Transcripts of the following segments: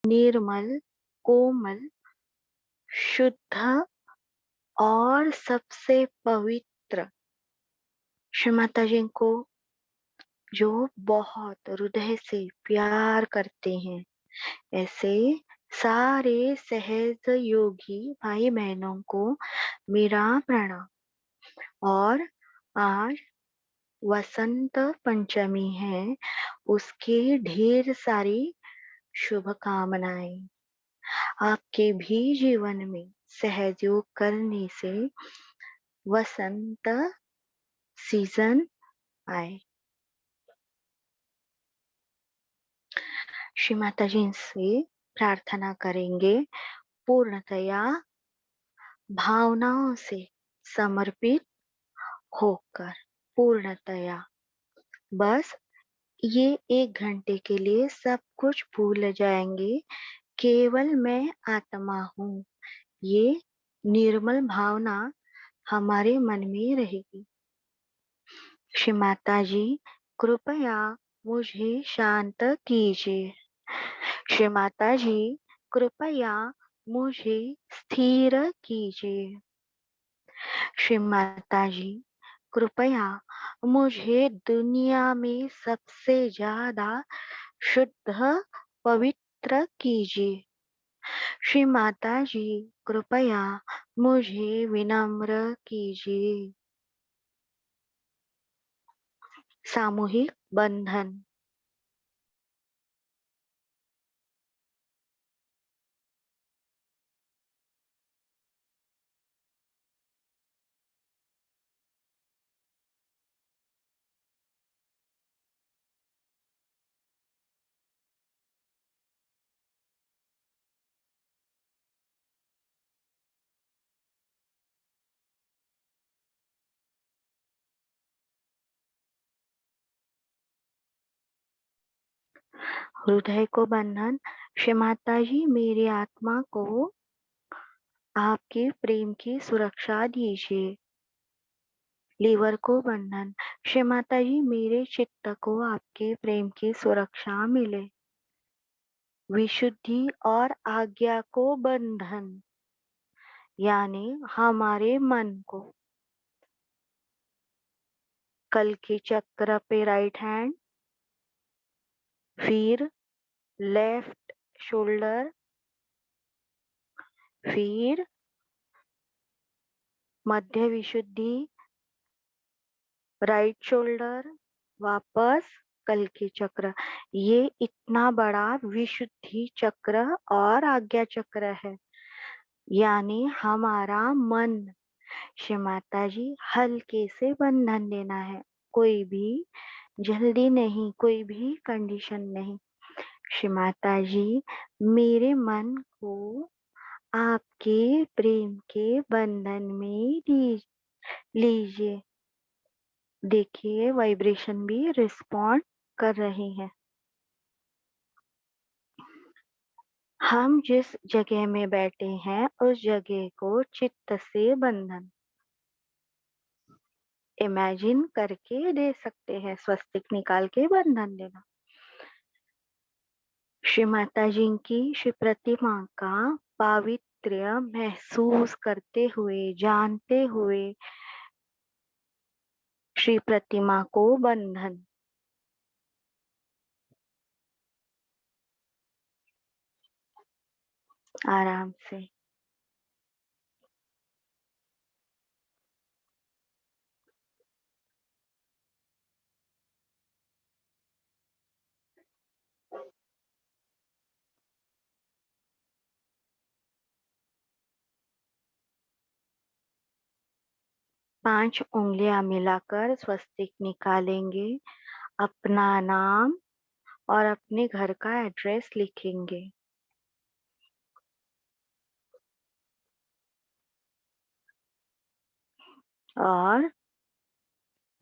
निर्मल, कोमल, शुद्ध और सबसे पवित्र श्री माता जी को जो बहुत हृदय से प्यार करते हैं, ऐसे सारे सहज योगी भाई बहनों को मेरा प्रणाम। और आज वसंत पंचमी है, उसकी ढेर सारी शुभकामनाएं। आपके भी जीवन में सहयोग करने से वसंत सीजन आए। श्री माता जी से प्रार्थना करेंगे, पूर्णतया भावनाओं से समर्पित होकर। पूर्णतया बस ये 1 घंटे के लिए सब कुछ भूल जाएंगे, केवल मैं आत्मा हूँ। ये निर्मल भावना हमारे मन में रहेगी। श्री माता जी कृपया मुझे शांत कीजिए। श्री माता जी कृपया मुझे स्थिर कीजिए। श्री माता जी कृपया मुझे दुनिया में सबसे ज्यादा शुद्ध पवित्र कीजिए। श्री माता जी कृपया मुझे विनम्र कीजिए। सामूहिक बंधन। हृदय को बंधन। श्री माता जी मेरी आत्मा को आपके प्रेम की सुरक्षा दीजिए। लीवर को बंधन। श्री माता जी मेरे चित्त को आपके प्रेम की सुरक्षा मिले। विशुद्धि और आज्ञा को बंधन, यानी हमारे मन को। कल के चक्र पे राइट हैंड, फिर लेफ्ट शोल्डर, फिर मध्य विशुद्धि, राइट शोल्डर, वापस कल के चक्र। ये इतना बड़ा विशुद्धि चक्र और आज्ञा चक्र है, यानी हमारा मन। श्री माता जी हल्के से बंधन देना है, कोई भी जल्दी नहीं, कोई भी कंडीशन नहीं। श्री माता जी मेरे मन को आपके प्रेम के बंधन में लीजिए। देखिए वाइब्रेशन भी रिस्पॉन्ड कर रही है। हम जिस जगह में बैठे हैं उस जगह को चित्त से बंधन इमेजिन करके दे सकते हैं। स्वस्तिक निकाल के बंधन देना। श्री माता जी की श्री प्रतिमा का पावित्र्य महसूस करते हुए, जानते हुए श्री प्रतिमा को बंधन। आराम से। पांच उंगलियां मिलाकर स्वस्तिक निकालेंगे। अपना नाम और अपने घर का एड्रेस लिखेंगे। और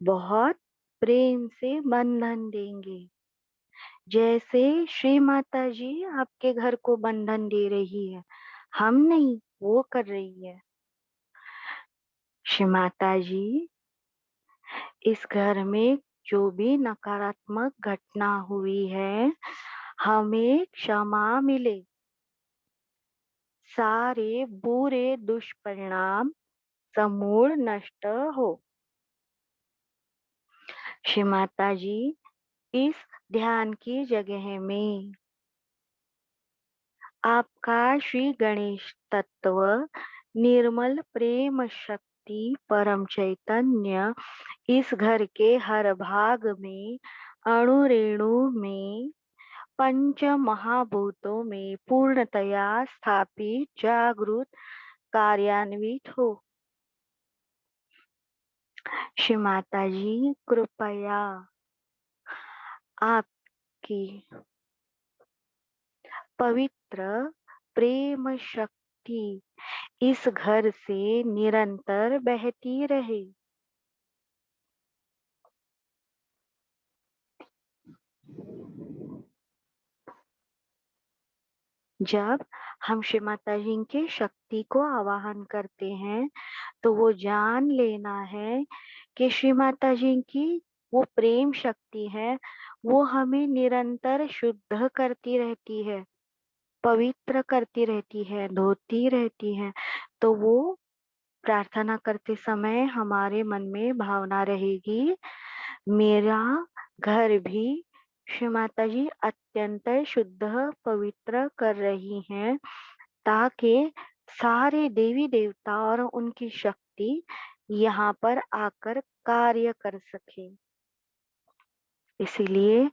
बहुत प्रेम से बंधन देंगे, जैसे श्री माता जी आपके घर को बंधन दे रही है। हम नहीं, वो कर रही है। श्री माता जी इस घर में जो भी नकारात्मक घटना हुई है, हमें क्षमा मिले, सारे बुरे दुष्परिणाम समूल नष्ट हो। श्री माता जी, इस ध्यान की जगह में आपका श्री गणेश तत्व, निर्मल प्रेम शक्ति, परम चैतन्य इस घर के हर भाग में, अणु रेणु में, पंच महाभूतों में पूर्णतया स्थापित, जागृत, कार्यान्वित हो। श्री माता जी, कृपया आपकी पवित्र प्रेम शक्ति इस घर से निरंतर बहती रहे। जब हम श्री माता जी के शक्ति को आवाहन करते हैं तो वो जान लेना है कि श्री माता जी की वो प्रेम शक्ति है, वो हमें निरंतर शुद्ध करती रहती है, पवित्र करती रहती है, धोती रहती है। तो वो प्रार्थना करते समय हमारे मन में भावना रहेगी, मेरा घर भी श्री माता जी अत्यंत शुद्ध पवित्र कर रही हैं, ताकि सारे देवी देवता और उनकी शक्ति यहाँ पर आकर कार्य कर सके। इसीलिए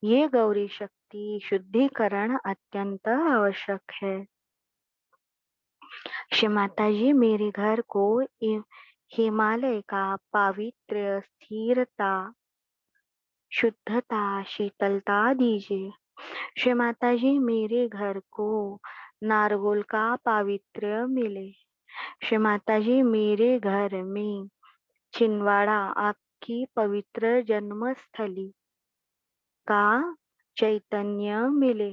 ये गौरी शक्ति शुद्धिकरण अत्यंत आवश्यक है। श्री माता जी, मेरे घर को हिमालय का पावित्र्य, स्थिरता, शुद्धता, शीतलता दीजिए। श्री माता जी, मेरे घर को नारगोल का पावित्र्य मिले। श्री माता जी, मेरे घर में छिंदवाड़ा, आपकी पवित्र जन्मस्थली का चैतन्य मिले।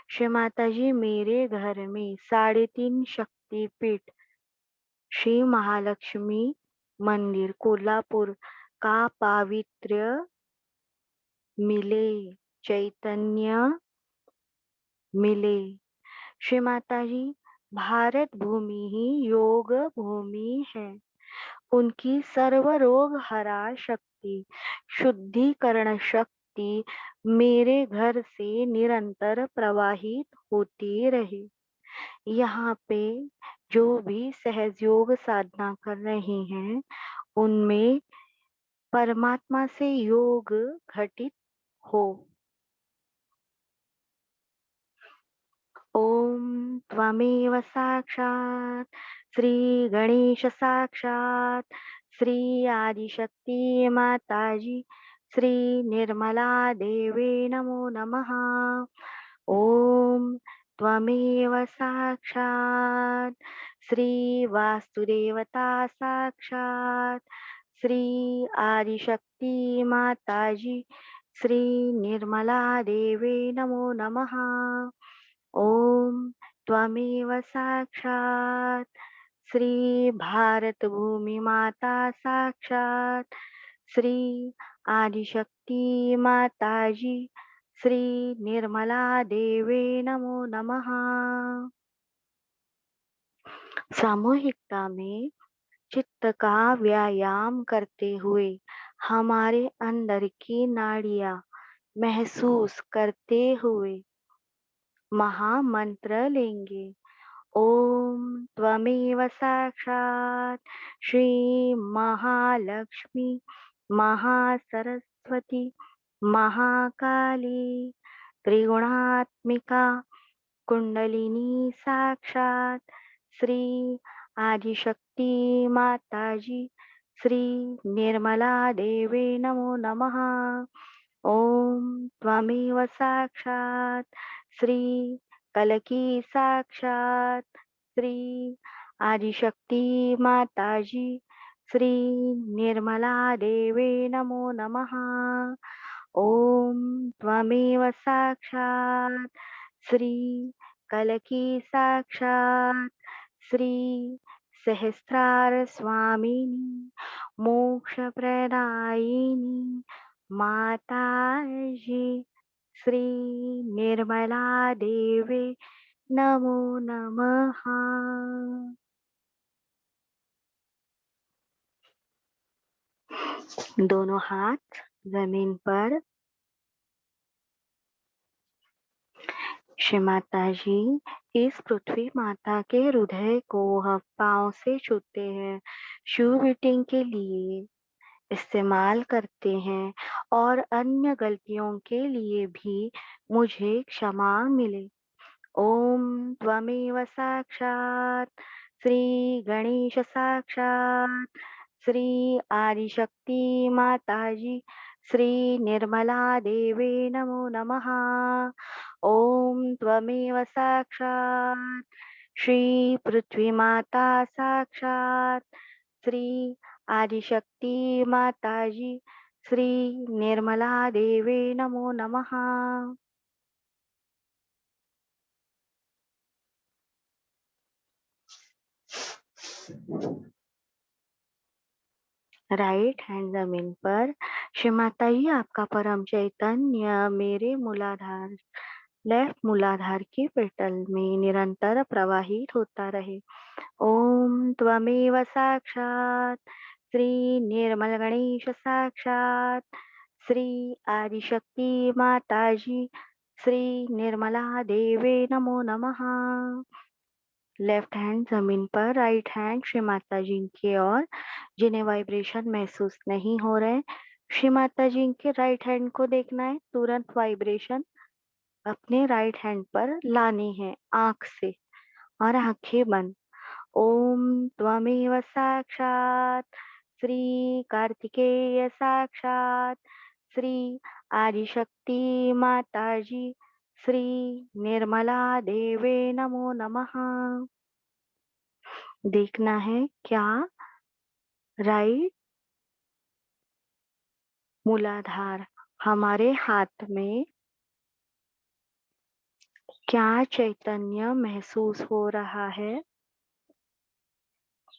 श्री माता जी, मेरे घर में 3.5 शक्तिपीठ, श्री महालक्ष्मी मंदिर कोल्हापुर का पावित्र्य मिले, चैतन्य मिले। श्री माता जी, भारत भूमि ही योग भूमि है। उनकी सर्व रोग हरा शक्ति, शुद्धिकरण शक्ति मेरे घर से निरंतर प्रवाहित होती रहे। यहाँ पे जो भी सहज योग साधना कर रहे हैं, उनमें परमात्मा से योग घटित हो। ओम त्वमेव साक्षात् श्री गणेश साक्षात् श्री आदिशक्ति माताजी श्री निर्मला देवे नमो नमः। ओम त्वमेव साक्षात् श्री वास्तुदेवता साक्षात् श्री आदिशक्ति माताजी श्री निर्मला देवे नमो नमः। ओम त्वमेव साक्षात् श्री भारत भूमि माता साक्षात् श्री आदिशक्ति माताजी श्री निर्मला देवे नमो नमः। सामूहिकता में चित्त का व्यायाम करते हुए हमारे अंदर की नाड़ियां महसूस करते हुए महामंत्र लेंगे। ओम त्वमेव साक्षात् श्री महालक्ष्मी महासरस्वती महाकाली त्रिगुणात्मिका कुंडलिनी साक्षात् श्री आदिशक्ति माताजी श्री निर्मला देवे नमो नमः। ओम त्वमेव साक्षात् श्री कलकी साक्षात् श्री आदिशक्ति माताजी श्री निर्मला देवे नमो नमः। ओम त्वमेव साक्षात् श्री कलकी साक्षात् श्री सहस्रार स्वामिनी मोक्ष प्रदायिनी माताजी श्री निर्मला देवी नमो नमः। दोनों हाथ जमीन पर। श्री माता जी इस पृथ्वी माता के हृदय को हम पांव से छूते हैं, शू बीटिंग के लिए इस्तेमाल करते हैं और अन्य गलतियों के लिए भी मुझे क्षमा मिले। ओम त्वमेव साक्षात् श्री गणेश साक्षात् श्री आदिशक्ति माताजी श्री निर्मला देवे नमो नमः। ओम त्वमेव साक्षात् श्री पृथ्वी माता साक्षात् श्री आदिशक्ति माताजी श्री निर्मला देवे नमो नमः। राइट हैंड जमीन पर। श्री माता जी आपका परम चैतन्य मेरे मूलाधार लेफ्ट मूलाधार की पेटल में निरंतर प्रवाहित होता रहे। ओम त्वमेव साक्षात् श्री निर्मल गणेश साक्षात् श्री आदिशक्ति माताजी श्री निर्मला देवे नमो नमः। लेफ्ट हैंड जमीन पर, राइट हैंड श्री माता जी की ओर। जिन्हें वाइब्रेशन महसूस नहीं हो रहे, श्री माता जी के राइट हैंड को देखना है, तुरंत वाइब्रेशन अपने राइट हैंड पर लानी है आंख से और आंखें बंद। ओम त्वमेव साक्षात् श्री कार्तिकेय साक्षात् श्री आदिशक्ति माताजी श्री निर्मला देवे नमो नमः। देखना है क्या राइट मूलाधार हमारे हाथ में क्या चैतन्य महसूस हो रहा है।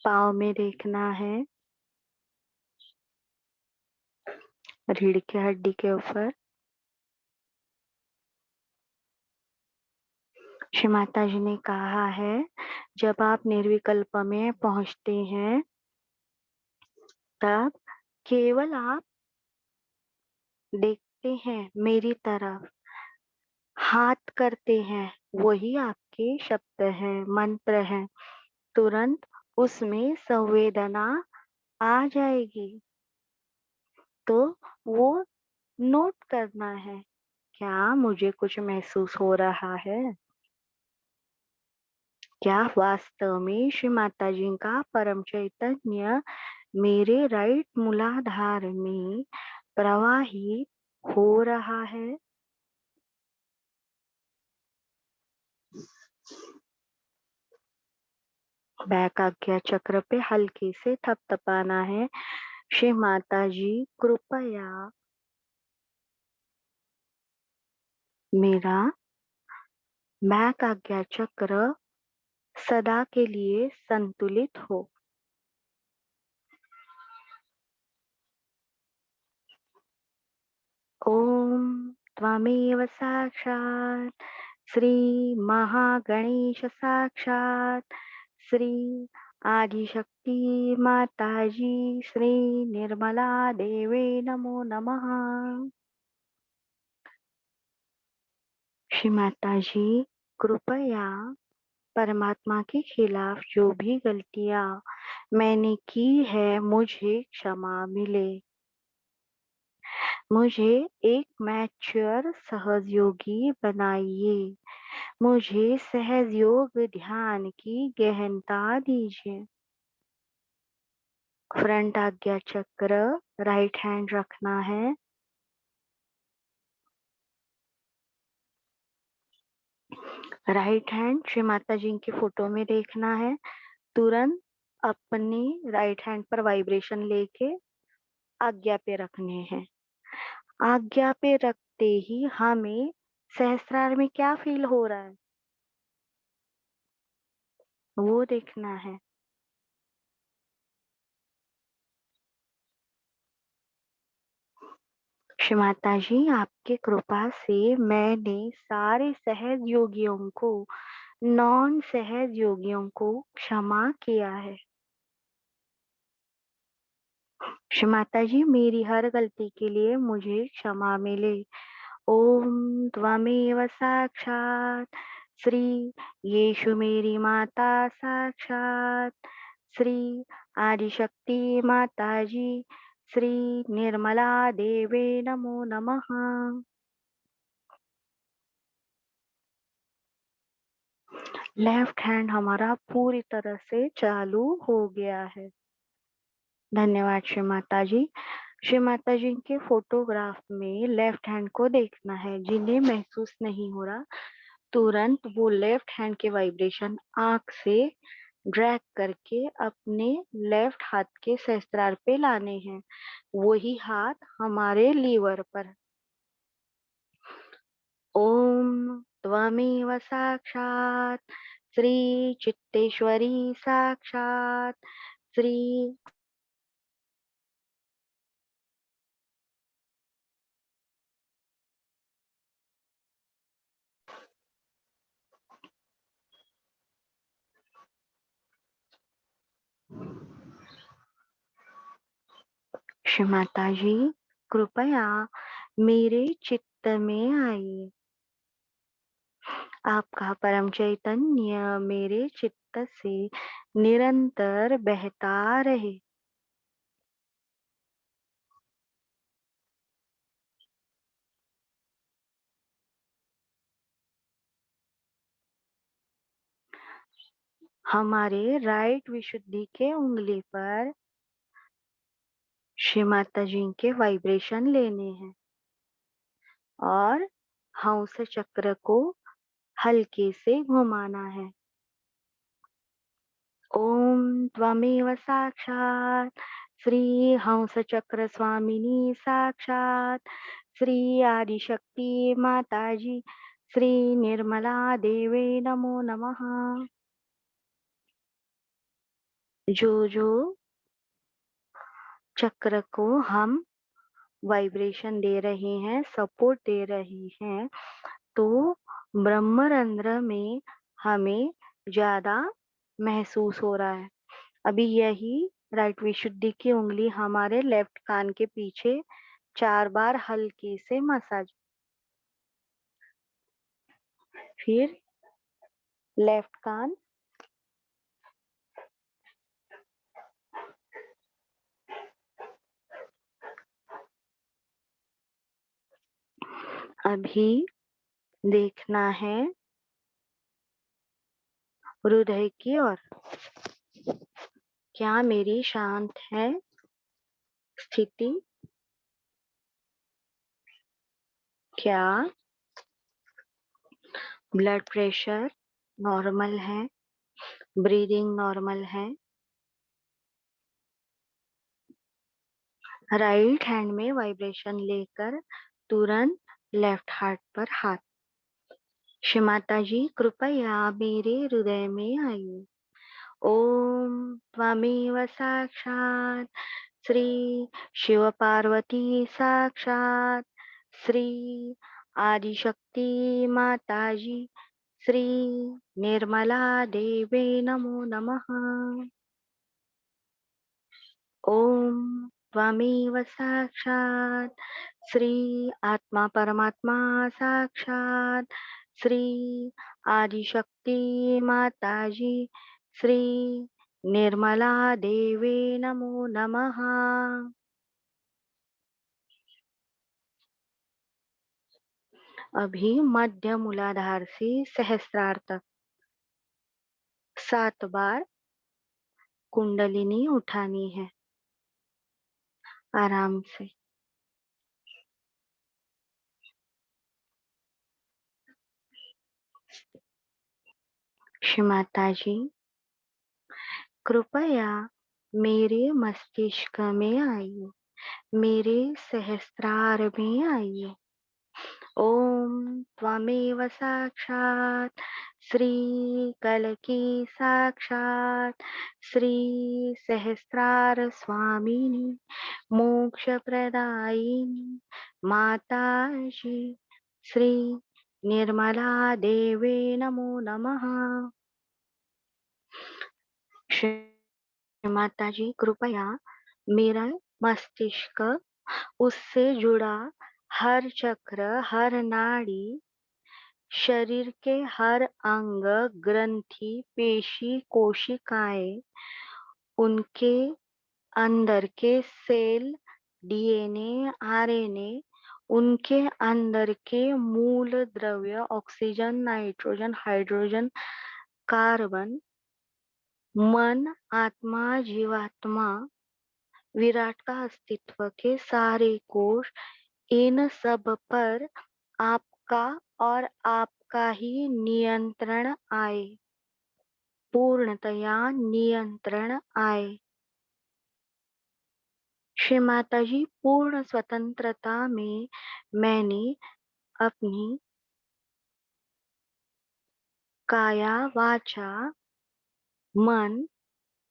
पाँव में देखना है, रीढ़ की हड्डी के ऊपर। श्री माता जी ने कहा है जब आप निर्विकल्प में पहुंचते हैं तब केवल आप देखते हैं मेरी तरफ, हाथ करते हैं, वही आपके शब्द है, मंत्र है। तुरंत उसमें संवेदना आ जाएगी तो वो नोट करना है, क्या मुझे कुछ महसूस हो रहा है। क्या वास्तव में श्री माता जी का परम चैतन्य मेरे राइट मूलाधार में प्रवाहित हो रहा है। बैक आज्ञा चक्र पे हल्के से थपथपाना है। श्री माता जी कृपया मेरा बैक आज्ञा चक्र सदा के लिए संतुलित हो। ओम त्वमेव साक्षात् श्री महागणेश साक्षात् श्री आदिशक्ति माताजी श्री निर्मला देवे नमो नमः। श्री माता जी कृपया परमात्मा के खिलाफ जो भी गलतियां मैंने की है मुझे क्षमा मिले। मुझे एक मैच्योर सहयोगी बनाइए। मुझे सहयोग ध्यान की गहनता दीजिए। फ्रंट आज्ञा चक्र राइट हैंड रखना है। राइट हैंड श्री माता जी के फोटो में देखना है। तुरंत अपने राइट हैंड पर वाइब्रेशन लेके आज्ञा पे रखने हैं। आज्ञा पे रखते ही हमें सहस्त्रार में क्या फील हो रहा है वो देखना है। श्री माता जी, आपके कृपा से मैंने सारे सहज योगियों को, नॉन सहज योगियों को क्षमा किया है। श्री माता जी, मेरी हर गलती के लिए मुझे क्षमा मिले। ओम त्वमेव साक्षात श्री यीशु मेरी माता साक्षात श्री आदिशक्ति माता जी श्री निर्मला देवे नमो नमः। लेफ्ट हैंड हमारा पूरी तरह से चालू हो गया है। धन्यवाद श्री माता जी। श्री माता जी के फोटोग्राफ में लेफ्ट हैंड को देखना है। जिन्हें महसूस नहीं हो रहा, तुरंत वो लेफ्ट हैंड के वाइब्रेशन आंख से ड्रैग करके अपने लेफ्ट हाथ के सहस्त्रार पे लाने हैं। वही हाथ हमारे लीवर पर। ओम त्वमेव साक्षात श्री चित्तेश्वरी साक्षात श्री श्री माता जी, कृपया मेरे चित्त में आइए। आपका परम चैतन्य मेरे चित्त से निरंतर बहता रहे। हमारे राइट विशुद्धि के उंगली पर श्री माता जी के वाइब्रेशन लेने हैं और हंस चक्र को हल्के से घुमाना है। ओम त्वमेव साक्षात श्री हंस चक्र स्वामिनी साक्षात श्री आदिशक्ति माता जी श्री निर्मला देवे नमो नमः। जो चक्र को हम वाइब्रेशन दे रहे हैं, सपोर्ट दे रही हैं, तो ब्रह्मरंध्र में हमें ज्यादा महसूस हो रहा है। अभी यही राइट विशुद्धि की उंगली हमारे लेफ्ट कान के पीछे 4 बार हल्के से मसाज। फिर लेफ्ट कान, अभी देखना है हृदय की ओर। क्या मेरी शांत है स्थिति? क्या ब्लड प्रेशर नॉर्मल है? ब्रीदिंग नॉर्मल है? राइट हैंड में वाइब्रेशन लेकर तुरंत लेफ्ट हार्ट पर हाथ। श्री माता जी, कृपया मेरे हृदय में आइए। ओम त्वमेव साक्षात श्री शिव पार्वती साक्षात श्री आदिशक्ति माता जी श्री निर्मला देवे नमो नमः। ओम त्वमेव साक्षात श्री आत्मा परमात्मा साक्षात श्री आदिशक्ति माता जी श्री निर्मला देवे नमो नमः। अभी मध्य मूलाधार से सहस्त्रार तक 7 बार कुंडलिनी उठानी है, आराम से। श्री माता जी, कृपया मेरे मस्तिष्क में आइए, मेरे सहस्त्रार में आइए। ओम त्वमेव साक्षात श्री कल्की साक्षात श्री सहस्रार स्वामिनी मोक्ष प्रदायिनी माताजी श्री निर्मला देवे नमो नमः। श्री माताजी कृपया मेरा मस्तिष्क, उससे जुड़ा हर चक्र, हर नाड़ी, शरीर के हर अंग, ग्रंथि, पेशी, कोशिकाएं, उनके अंदर के सेल, डीएनए, आरएनए, उनके अंदर के मूल द्रव्य ऑक्सीजन, नाइट्रोजन, हाइड्रोजन, कार्बन, मन, आत्मा, जीवात्मा, विराट का अस्तित्व के सारे कोश, इन सब पर आपका और आपका ही नियंत्रण आए, पूर्णतया नियंत्रण आए। श्री माताजी, पूर्ण स्वतंत्रता में मैंने अपनी काया, वाचा, मन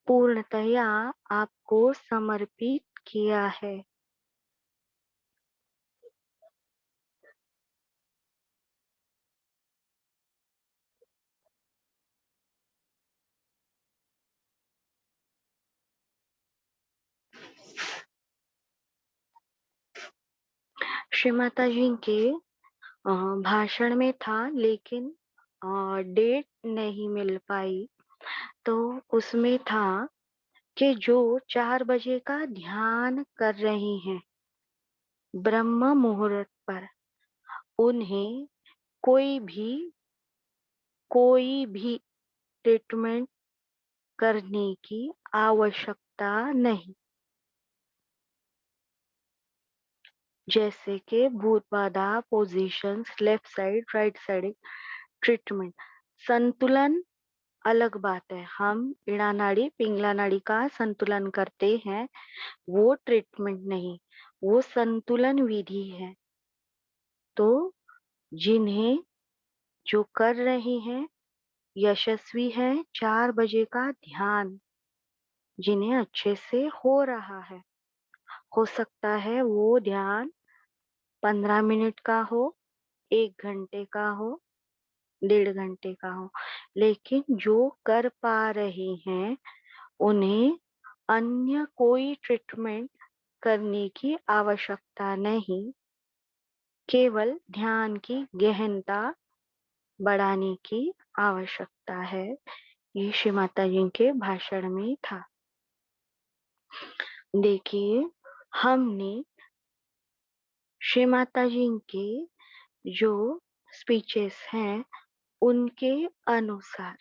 पूर्णतया आपको समर्पित किया है। श्री माताजी के भाषण में था, लेकिन डेट नहीं मिल पाई, तो उसमें था कि जो 4 बजे का ध्यान कर रही हैं ब्रह्म मुहूर्त पर, उन्हें कोई भी ट्रीटमेंट करने की आवश्यकता नहीं। जैसे कि भूत बाधा, positions, left side, right side treatment, संतुलन अलग बात है। हम इड़ा नाड़ी, पिंगला नाड़ी का संतुलन करते हैं, वो ट्रीटमेंट नहीं, वो संतुलन विधि है। तो जिन्हें जो कर रहे हैं यशस्वी है 4 बजे का ध्यान, जिन्हें अच्छे से हो रहा है, हो सकता है वो ध्यान 15 मिनट का हो, 1 घंटे का हो, 1.5 घंटे का हो, लेकिन जो कर पा रहे हैं उन्हें अन्य कोई ट्रीटमेंट करने की आवश्यकता नहीं, केवल ध्यान की गहनता बढ़ाने की आवश्यकता है। ये श्री माता जी के भाषण में था। देखिए, हमने श्री माता जी के जो स्पीचेस हैं उनके अनुसार,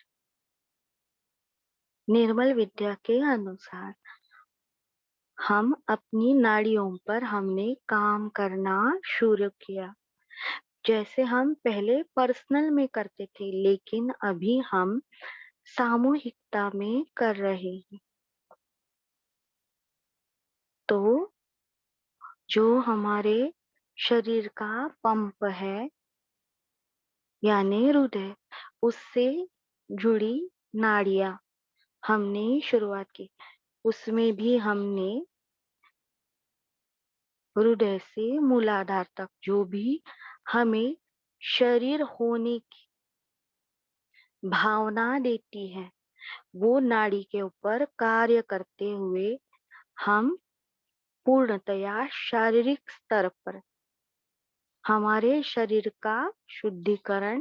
निर्मल विद्या के अनुसार हम अपनी नाड़ियों पर हमने काम करना शुरू किया। जैसे हम पहले पर्सनल में करते थे, लेकिन अभी हम सामूहिकता में कर रहे हैं। तो जो हमारे शरीर का पंप है, यानी हृदय, उससे जुड़ी नाड़ियां हमने शुरुआत की। उसमें भी हमने हृदय से मूलाधार तक जो भी हमें शरीर होने की भावना देती है, वो नाड़ी के ऊपर कार्य करते हुए हम पूर्णतया शारीरिक स्तर पर हमारे शरीर का शुद्धिकरण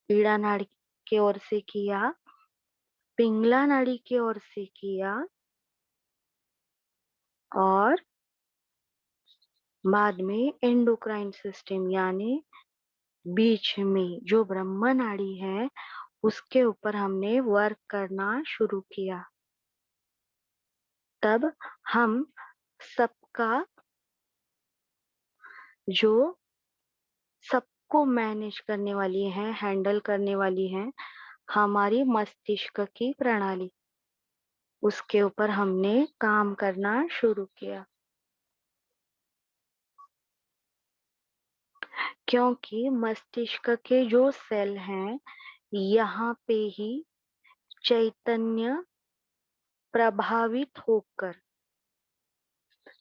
पीड़ा नाड़ी की ओर से किया, पिंगला नाड़ी की ओर से किया, और बाद में एंडोक्राइन सिस्टम यानी बीच में जो ब्रह्म नाड़ी है उसके ऊपर हमने वर्क करना शुरू किया। तब हम सबका जो सबको मैनेज करने वाली है, हैंडल करने वाली है, हमारी मस्तिष्क की प्रणाली, उसके ऊपर हमने काम करना शुरू किया क्योंकि मस्तिष्क के जो सेल हैं, यहाँ पे ही चैतन्य प्रभावित होकर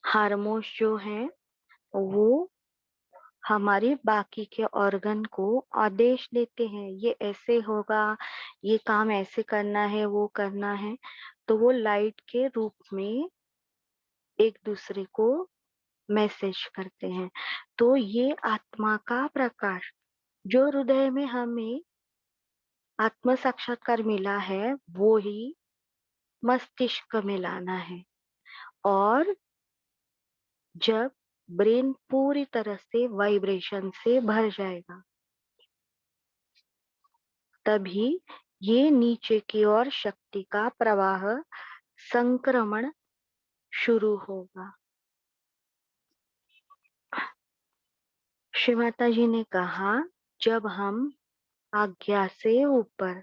हार्मोन्स जो हैं वो हमारे बाकी के ऑर्गन को आदेश देते हैं, ये ऐसे होगा, ये काम ऐसे करना है, वो करना है। तो वो लाइट के रूप में एक दूसरे को मैसेज करते हैं। तो ये आत्मा का प्रकाश जो हृदय में हमें आत्म साक्षात्कार मिला है, वो ही मस्तिष्क में लाना है। और जब ब्रेन पूरी तरह से वाइब्रेशन से भर जाएगा, तभी ये नीचे की ओर शक्ति का प्रवाह, संक्रमण शुरू होगा। श्री माता जी ने कहा, जब हम आज्ञा से ऊपर,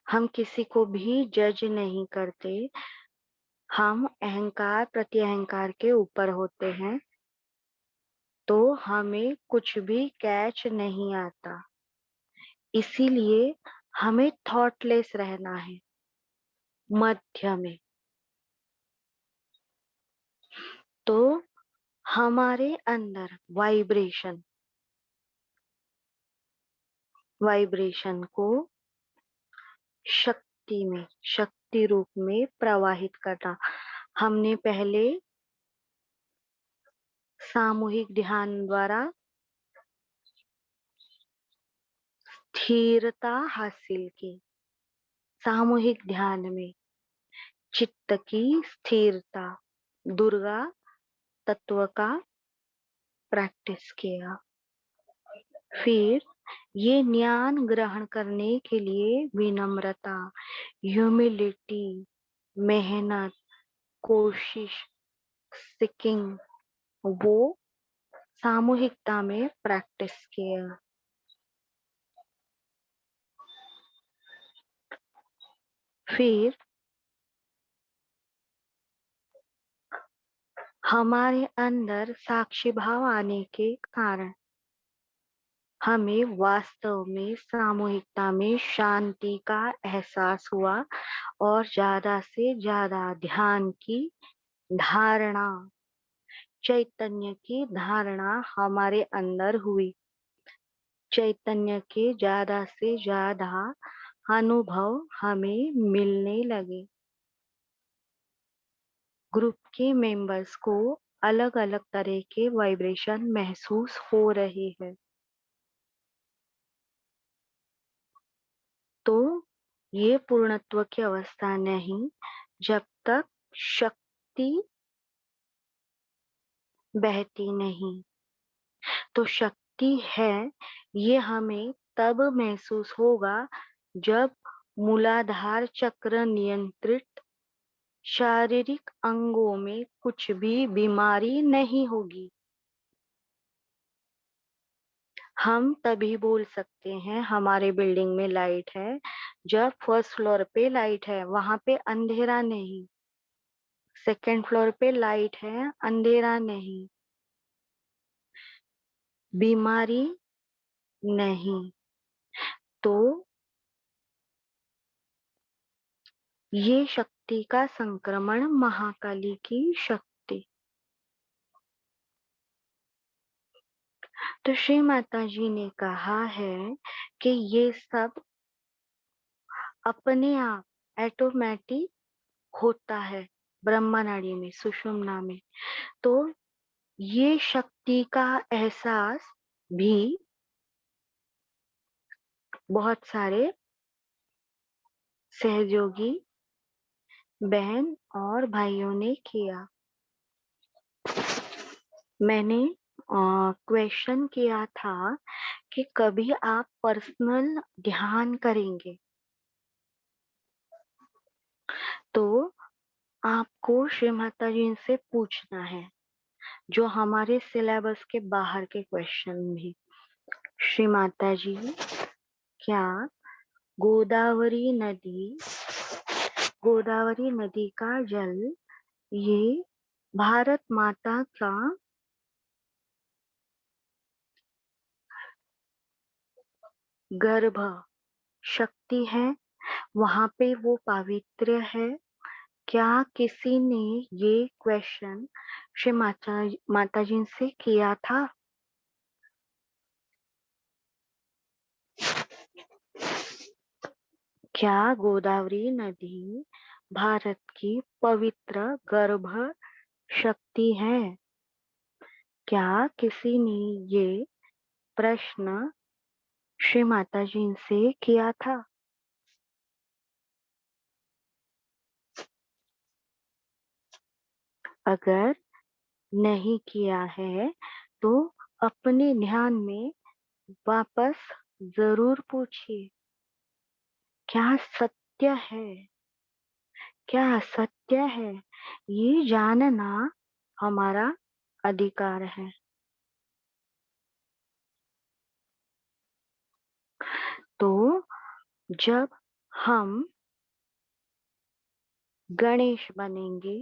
हम किसी को भी जज नहीं करते, हम अहंकार प्रति अहंकार के ऊपर होते हैं, तो हमें कुछ भी कैच नहीं आता। इसीलिए हमें थॉटलेस रहना है, मध्य में। तो हमारे अंदर वाइब्रेशन को शक्ति में, शक्ति रूप में प्रवाहित करना। हमने पहले सामूहिक ध्यान द्वारा स्थिरता हासिल की। सामूहिक ध्यान में चित्त की स्थिरता, दुर्गा तत्व का प्रैक्टिस किया। फिर ये ज्ञान ग्रहण करने के लिए विनम्रता, ह्यूमिलिटी, मेहनत, कोशिश, सीकिंग, वो सामूहिकता में प्रैक्टिस किया। फिर हमारे अंदर साक्षी भाव आने के कारण हमें वास्तव में सामूहिकता में शांति का एहसास हुआ और ज्यादा से ज्यादा ध्यान की धारणा, चैतन्य की धारणा हमारे अंदर हुई। चैतन्य के ज्यादा से ज्यादा अनुभव हमें मिलने लगे। ग्रुप के मेंबर्स को अलग अलग तरह के वाइब्रेशन महसूस हो रहे हैं। तो ये पूर्णत्व की अवस्था नहीं, जब तक शक्ति बहती नहीं। तो शक्ति है, ये हमें तब महसूस होगा जब मूलाधार चक्र नियंत्रित शारीरिक अंगों में कुछ भी बीमारी नहीं होगी। हम तभी बोल सकते हैं हमारे बिल्डिंग में लाइट है, जब फर्स्ट फ्लोर पे लाइट है, वहां पे अंधेरा नहीं। सेकंड फ्लोर पे लाइट है, अंधेरा नहीं, बीमारी नहीं। तो ये शक्ति का संक्रमण, महाकाली की शक्ति। तो श्री माता जी ने कहा है कि ये सब अपने आप ऑटोमेटिक होता है ब्रह्मा नाड़ी में, सुषुम्ना में। तो ये शक्ति का एहसास भी बहुत सारे सहयोगी बहन और भाइयों ने किया। मैंने क्वेश्चन किया था कि कभी आप पर्सनल ध्यान करेंगे, तो आपको श्री माता जी से पूछना है, जो हमारे सिलेबस के बाहर के क्वेश्चन भी। श्री माता जी, क्या गोदावरी नदी, गोदावरी नदी का जल ये भारत माता का गर्भ शक्ति है, वहां पे वो पवित्र है। क्या किसी ने ये क्वेश्चन श्री माता जी से किया था? क्या गोदावरी नदी भारत की पवित्र गर्भ शक्ति है? क्या किसी ने ये प्रश्न श्री माता जी से किया था? अगर नहीं किया है तो अपने ध्यान में वापस जरूर पूछिए, क्या सत्य है? क्या सत्य है? ये जानना हमारा अधिकार है। तो जब हम गणेश बनेंगे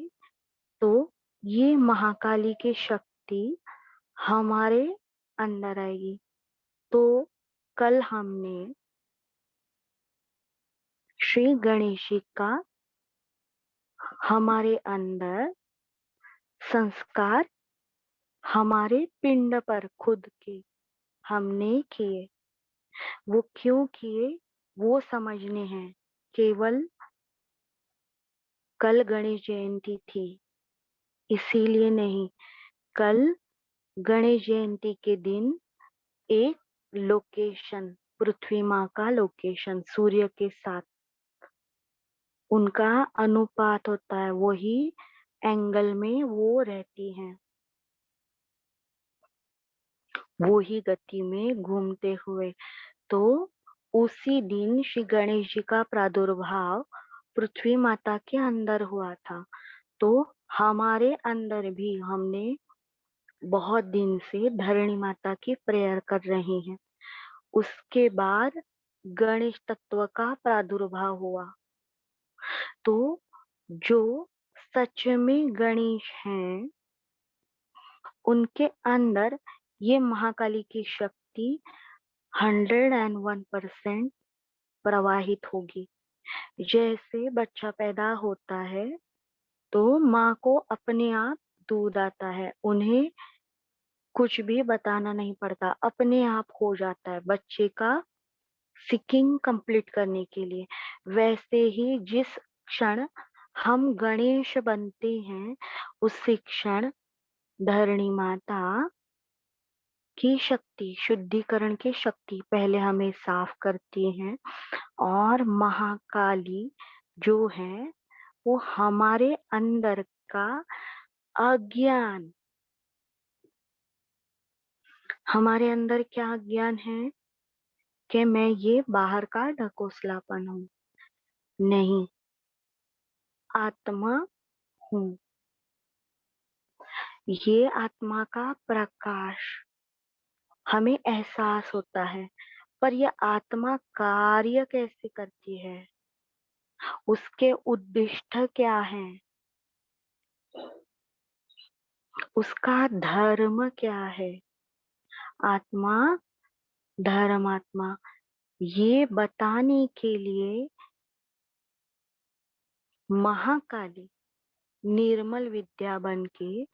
तो ये महाकाली की शक्ति हमारे अंदर आएगी। तो कल हमने श्री गणेश जी का हमारे अंदर संस्कार हमारे पिंड पर खुद के हमने किए। वो क्यों किए वो समझने हैं। केवल कल गणेश जयंती थी इसीलिए नहीं, कल गणेश जयंती के दिन एक लोकेशन, पृथ्वी माँ का लोकेशन सूर्य के साथ उनका अनुपात होता है, वही एंगल में वो रहती हैं, वो ही गति में घूमते हुए। तो उसी दिन श्री गणेश जी का प्रादुर्भाव पृथ्वी माता के अंदर हुआ था। तो हमारे अंदर भी हमने बहुत दिन से धरणी माता की प्रेयर कर रहे हैं। उसके बाद गणेश तत्व का प्रादुर्भाव हुआ। तो जो सच में गणेश हैं उनके अंदर ये महाकाली की शक्ति 101% प्रवाहित होगी। जैसे बच्चा पैदा होता है तो माँ को अपने आप दूध आता है, उन्हें कुछ भी बताना नहीं पड़ता, अपने आप हो जाता है बच्चे का सिकिंग कंप्लीट करने के लिए। वैसे ही जिस क्षण हम गणेश बनते हैं उसी क्षण धरणी माता की शक्ति, शुद्धिकरण की शक्ति पहले हमें साफ करती हैं और महाकाली जो है वो हमारे अंदर का अज्ञान, हमारे अंदर क्या अज्ञान है कि मैं ये बाहर का ढकोसलापन हूँ, नहीं, आत्मा हूँ, ये आत्मा का प्रकाश हमें एहसास होता है। पर यह आत्मा कार्य कैसे करती है, उसके उद्दिष्ट क्या है, उसका धर्म क्या है, आत्मा धर्मात्मा, ये बताने के लिए महाकाली निर्मल विद्या बन के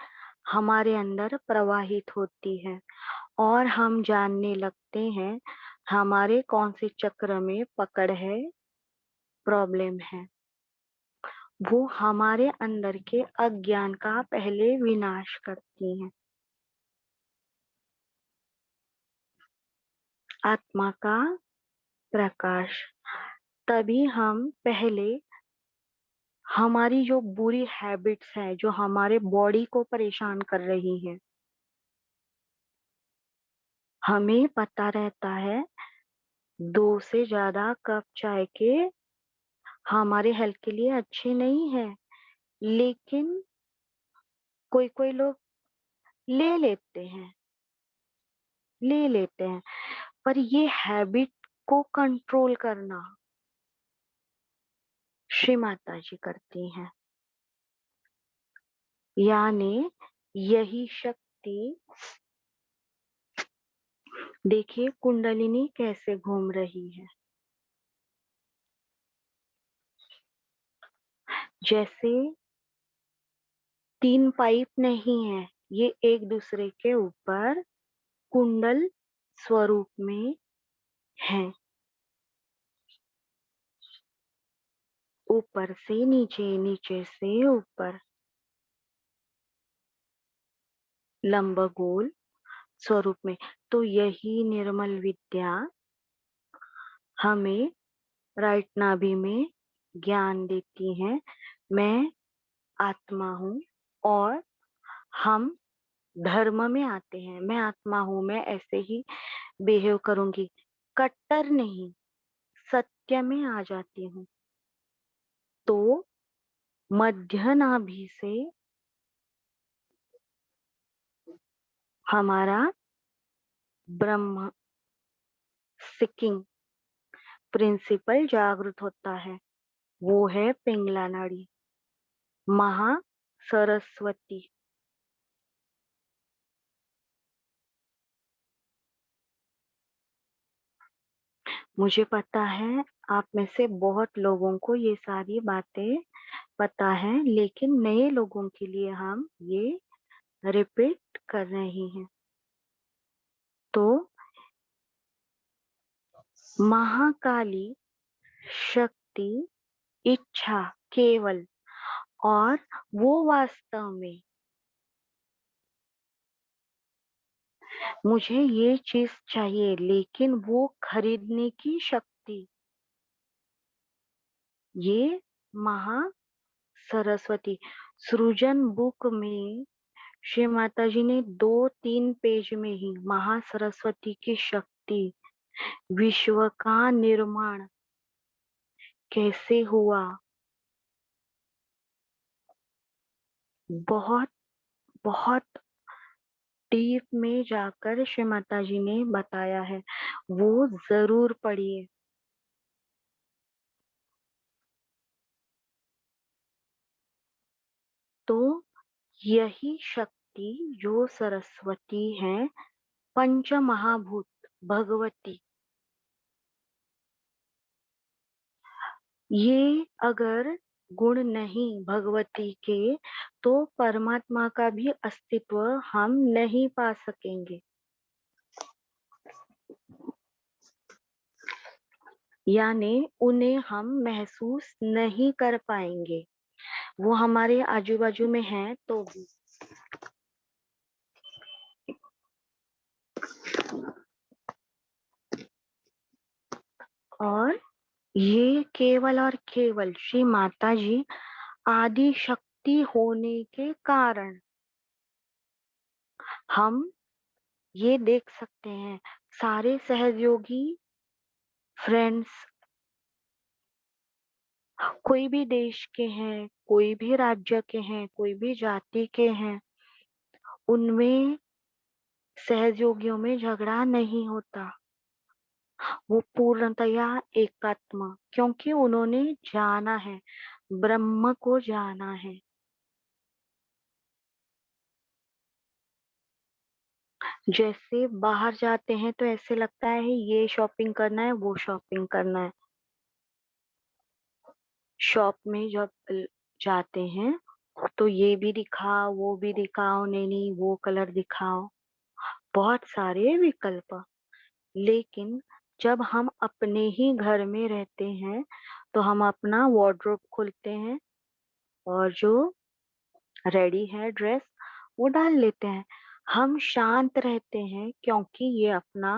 हमारे अंदर प्रवाहित होती है और हम जानने लगते हैं हमारे कौन से चक्र में पकड़ है, प्रॉब्लम है। वो हमारे अंदर के अज्ञान का पहले विनाश करती हैं। आत्मा का प्रकाश, तभी हम पहले हमारी जो बुरी हैबिट्स हैं जो हमारे बॉडी को परेशान कर रही हैं, हमें पता रहता है 2 से ज्यादा कप चाय के हमारे हेल्थ के लिए अच्छे नहीं है, लेकिन कोई कोई लोग ले लेते हैं, ले लेते हैं। पर ये हैबिट को कंट्रोल करना श्री माता जी करती हैं। यानी यही शक्ति देखिए कुंडलिनी कैसे घूम रही है, जैसे तीन पाइप नहीं है, ये एक दूसरे के ऊपर कुंडल स्वरूप में है। ऊपर से नीचे, नीचे से ऊपर, लंबगोल स्वरूप में। तो यही निर्मल विद्या हमें राइट नाभि में ज्ञान देती है। मैं आत्मा हूँ और हम धर्म में आते हैं। मैं आत्मा हूँ, मैं ऐसे ही बिहेव करूंगी, कट्टर नहीं, सत्य में आ जाती हूँ। तो मध्य नाभि से हमारा ब्रह्म सिकिंग प्रिंसिपल जागृत होता है, वो है पिंगला नाड़ी, महा सरस्वती। मुझे पता है आप में से बहुत लोगों को ये सारी बातें पता है, लेकिन नए लोगों के लिए हम ये रिपीट कर रही हैं। तो महाकाली शक्ति, इच्छा केवल, और वो वास्तव में मुझे ये चीज चाहिए, लेकिन वो खरीदने की शक्ति, ये महा सरस्वती। सृजन बुक में श्री माता जी ने 2-3 पेज में ही महा सरस्वती की शक्ति, विश्व का निर्माण कैसे हुआ, बहुत बहुत डीप में जाकर श्री माता जी ने बताया है, वो जरूर पढ़िए। तो यही शक्ति जो सरस्वती है, पंच महाभूत भगवती, ये अगर गुण नहीं भगवती के, तो परमात्मा का भी अस्तित्व हम नहीं पा सकेंगे। यानी उन्हें हम महसूस नहीं कर पाएंगे, वो हमारे आजू बाजू में है तो भी। और ये केवल और केवल श्री माता जी आदि शक्ति होने के कारण हम ये देख सकते हैं। सारे सहयोगी फ्रेंड्स कोई भी देश के हैं, कोई भी राज्य के हैं, कोई भी जाति के हैं, उनमें सहयोगियों में झगड़ा नहीं होता। वो पूर्णतया एकात्मा, क्योंकि उन्होंने जाना है, ब्रह्म को जाना है। जैसे बाहर जाते हैं तो ऐसे लगता है ये शॉपिंग करना है, वो शॉपिंग करना है। शॉप में जब जाते हैं तो ये भी दिखाओ, वो भी दिखाओ, नहीं नहीं वो कलर दिखाओ, बहुत सारे विकल्प। लेकिन जब हम अपने ही घर में रहते हैं तो हम अपना वार्डरोब खोलते हैं और जो रेडी है ड्रेस वो डाल लेते हैं। हम शांत रहते हैं क्योंकि ये अपना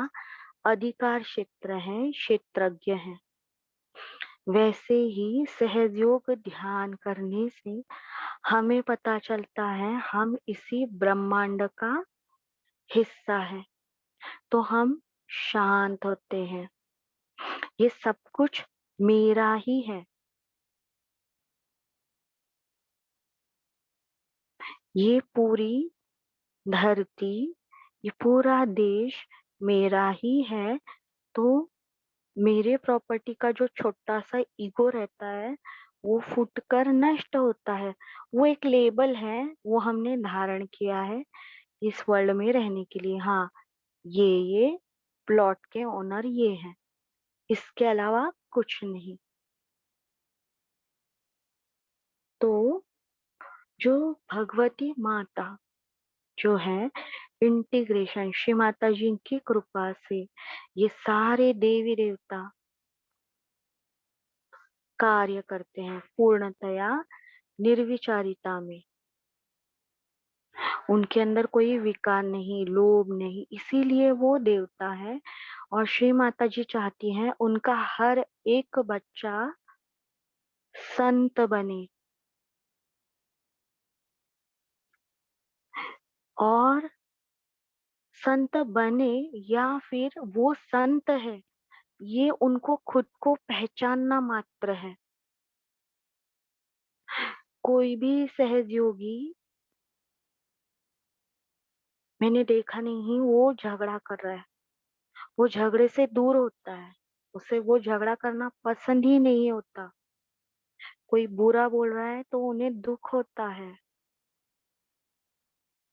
अधिकार क्षेत्र है, क्षेत्रज्ञ है। वैसे ही सहयोग ध्यान करने से हमें पता चलता है हम इसी ब्रह्मांड का हिस्सा है, तो हम शांत होते हैं। ये सब कुछ मेरा ही है, ये पूरी धरती, ये पूरा देश मेरा ही है। तो मेरे प्रॉपर्टी का जो छोटा सा ईगो रहता है वो फूटकर नष्ट होता है। वो एक लेबल है, वो हमने धारण किया है इस वर्ल्ड में रहने के लिए। हाँ, ये प्लॉट के ओनर ये हैं, इसके अलावा कुछ नहीं। तो जो भगवती माता जो है, इंटीग्रेशन श्री माता जी की कृपा से ये सारे देवी देवता कार्य करते हैं पूर्णतया निर्विचारिता में। उनके अंदर कोई विकार नहीं, लोभ नहीं, इसीलिए वो देवता है। और श्री माता जी चाहती हैं उनका हर एक बच्चा संत बने। और संत बने या फिर वो संत है, ये उनको खुद को पहचानना मात्र है। कोई भी सहयोगी मैंने देखा नहीं वो झगड़ा कर रहा है, वो झगड़े से दूर होता है, उसे वो झगड़ा करना पसंद ही नहीं होता। कोई बुरा बोल रहा है तो उन्हें दुख होता है।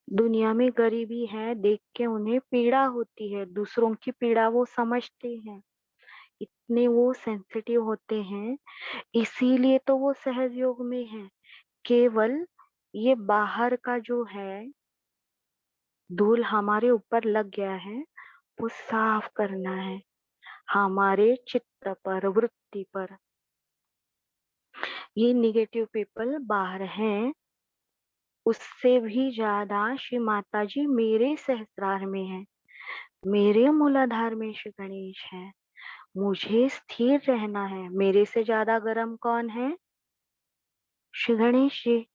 दुनिया में गरीबी है देख के उन्हें पीड़ा होती है, दूसरों की पीड़ा वो समझते हैं, इतने वो सेंसिटिव होते हैं। इसीलिए तो वो सहयोग में है। केवल ये बाहर का जो है धूल हमारे ऊपर लग गया है, वो साफ करना है हमारे चित्त पर, वृत्ति पर। ये निगेटिव पीपल बाहर हैं, उससे भी ज्यादा श्री माता जी मेरे सहस्त्रार में है, मेरे मूलाधार में श्री गणेश है। मुझे स्थिर रहना है। मेरे से ज्यादा गर्म कौन है? श्री गणेश जी।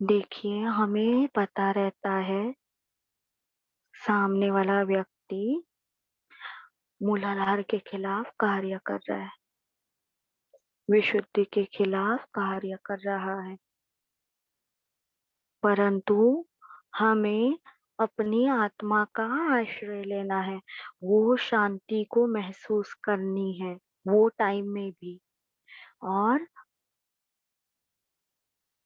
देखिए, हमें पता रहता है सामने वाला व्यक्ति मूलाधार के खिलाफ कार्य कर रहा है, विशुद्धि के खिलाफ कार्य कर रहा है, परंतु हमें अपनी आत्मा का आश्रय लेना है। वो शांति को महसूस करनी है वो टाइम में भी। और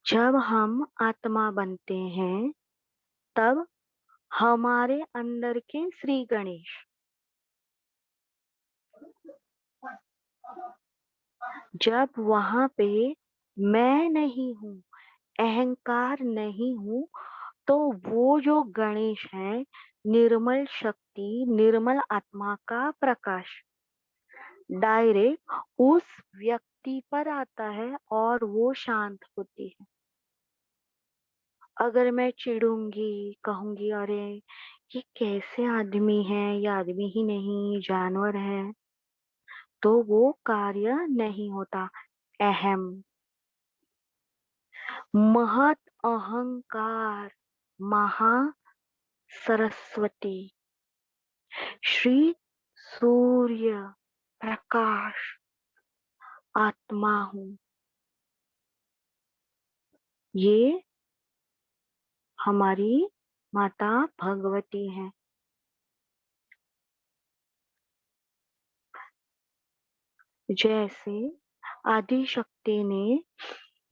जब हम आत्मा बनते हैं तब हमारे अंदर के श्री गणेश, जब वहां पे मैं नहीं हूँ, अहंकार नहीं हूँ, तो वो जो गणेश है, निर्मल शक्ति, निर्मल आत्मा का प्रकाश डायरेक्ट उस व्यक्ति पर आता है और वो शांत होती है। अगर मैं चिढ़ूंगी, कहूंगी अरे ये कैसे आदमी है, ये आदमी ही नहीं जानवर है, तो वो कार्य नहीं होता। अहम, महत अहंकार, महा सरस्वती, श्री सूर्य प्रकाश आत्मा हूँ। ये हमारी माता भगवती है। जैसे आदि शक्ति ने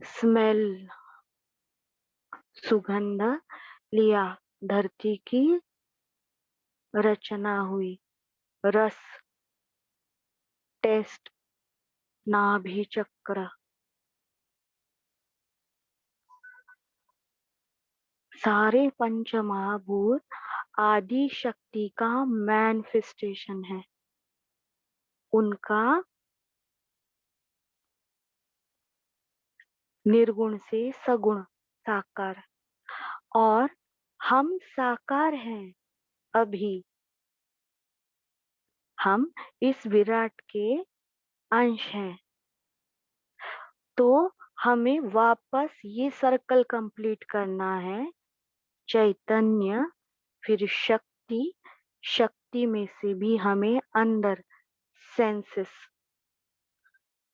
स्मेल, सुगंध लिया, धरती की रचना हुई, रस, टेस्ट, नाभि चक्र, सारे पंच महाभूत आदि शक्ति का मैनिफेस्टेशन है। उनका निर्गुण से सगुण साकार, और हम साकार हैं। अभी हम इस विराट के अंश हैं। तो हमें वापस ये सर्कल कंप्लीट करना है। चैतन्य, फिर शक्ति, शक्ति में से भी हमें अंदर सेंसेस,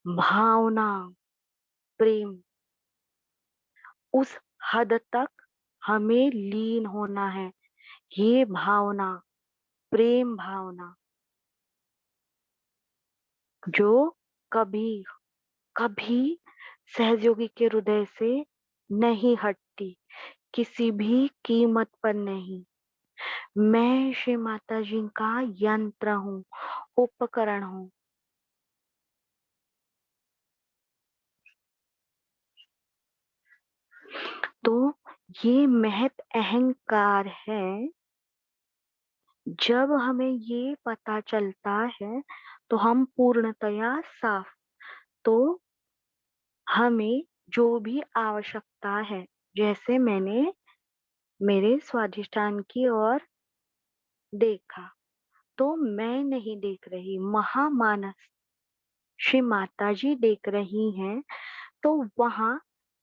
भावना, प्रेम, उस हद तक हमें लीन होना है। ये भावना, प्रेम भावना जो कभी कभी सहयोगी के हृदय से नहीं हटती, किसी भी कीमत पर नहीं। मैं श्री माता जी का यंत्र हूँ, उपकरण हूँ। तो ये महत अहंकार है। जब हमें ये पता चलता है तो हम पूर्णतया साफ। तो हमें जो भी आवश्यकता है, जैसे मैंने मेरे स्वाधिष्ठान की ओर देखा, तो मैं नहीं देख रही, महामानस श्री माता जी देख रही हैं। तो वहां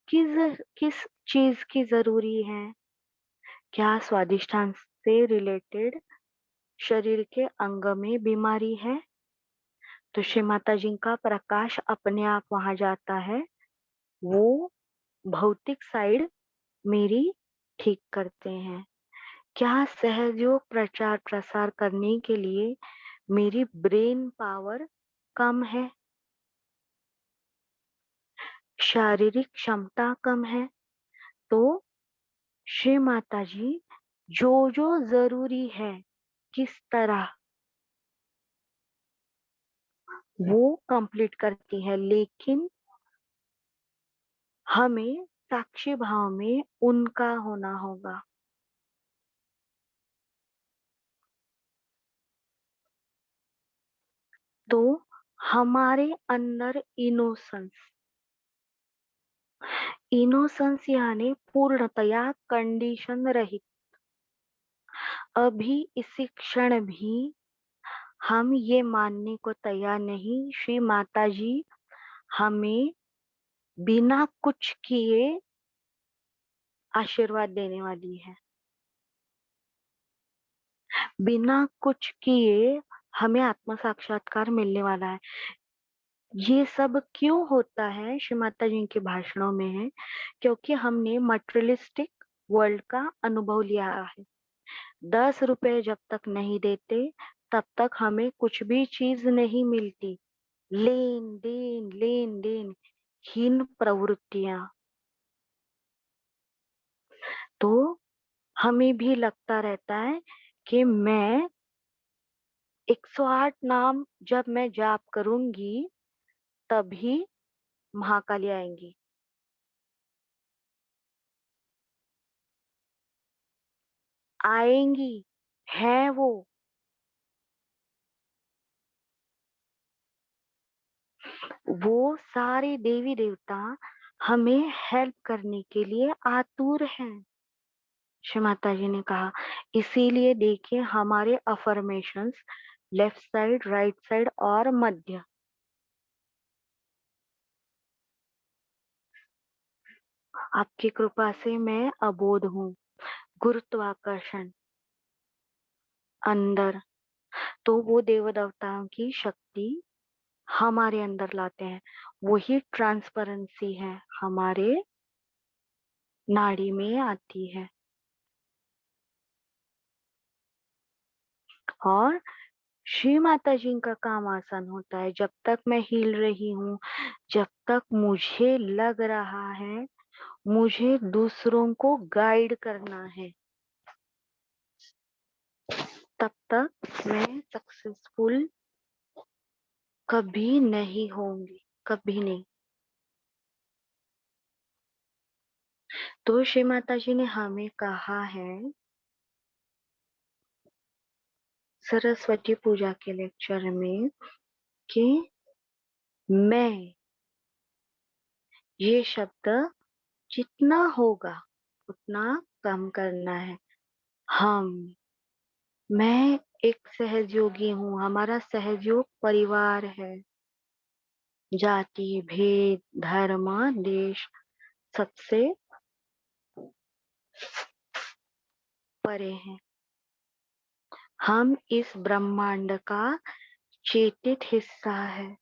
किस किस चीज की जरूरी है? क्या स्वादिष्टान से रिलेटेड शरीर के अंग में बीमारी है, तो श्री माता जी का प्रकाश अपने आप वहां जाता है, वो भौतिक साइड मेरी ठीक करते हैं। क्या सहयोग प्रचार प्रसार करने के लिए मेरी ब्रेन पावर कम है, शारीरिक क्षमता कम है? तो श्री माता जी जो जो जरूरी है, किस तरह वो कंप्लीट करती है, लेकिन हमें साक्षी भाव में उनका होना होगा। तो हमारे अंदर इनोसेंस यानी पूर्णतया कंडीशन रहित, अभी इसी क्षण भी हम ये मानने को तैयार नहीं, श्री माता जी हमें बिना कुछ किए आशीर्वाद देने वाली है। बिना कुछ किए हमें आत्म साक्षात्कार मिलने वाला है। ये सब क्यों होता है श्री माता जी के भाषणों में है, क्योंकि हमने मटेरियलिस्टिक वर्ल्ड का अनुभव लिया है। 10 रुपए जब तक नहीं देते तब तक हमें कुछ भी चीज नहीं मिलती। लेन देन हीन प्रवृत्तियां। तो हमें भी लगता रहता है कि मैं 108 नाम जब मैं जाप करूंगी तभी महाकाली आएंगी। आएंगी, है वो सारे देवी देवता हमें हेल्प करने के लिए आतुर हैं। श्री माता जी ने कहा, इसीलिए देखिए हमारे affirmations left side, right side और मध्य। आपकी कृपा से मैं अबोध हूँ। गुरुत्वाकर्षण अंदर, तो वो देव देवताओं की शक्ति हमारे अंदर लाते हैं। वही ट्रांसपेरेंसी है, हमारे नाड़ी में आती है। और श्री माता जी का काम आसान होता है। जब तक मैं हिल रही हूँ, जब तक मुझे लग रहा है मुझे दूसरों को गाइड करना है, तब तक मैं सक्सेसफुल कभी नहीं होंगी, कभी नहीं। तो श्री माता जी ने हमें कहा है सरस्वती पूजा के लेक्चर में कि मैं, ये शब्द जितना होगा उतना कम करना है। हम, मैं एक सहयोगी हूँ, हमारा सहयोग परिवार है। जाति भेद धर्म देश सबसे परे हैं। हम इस ब्रह्मांड का चेतित हिस्सा है।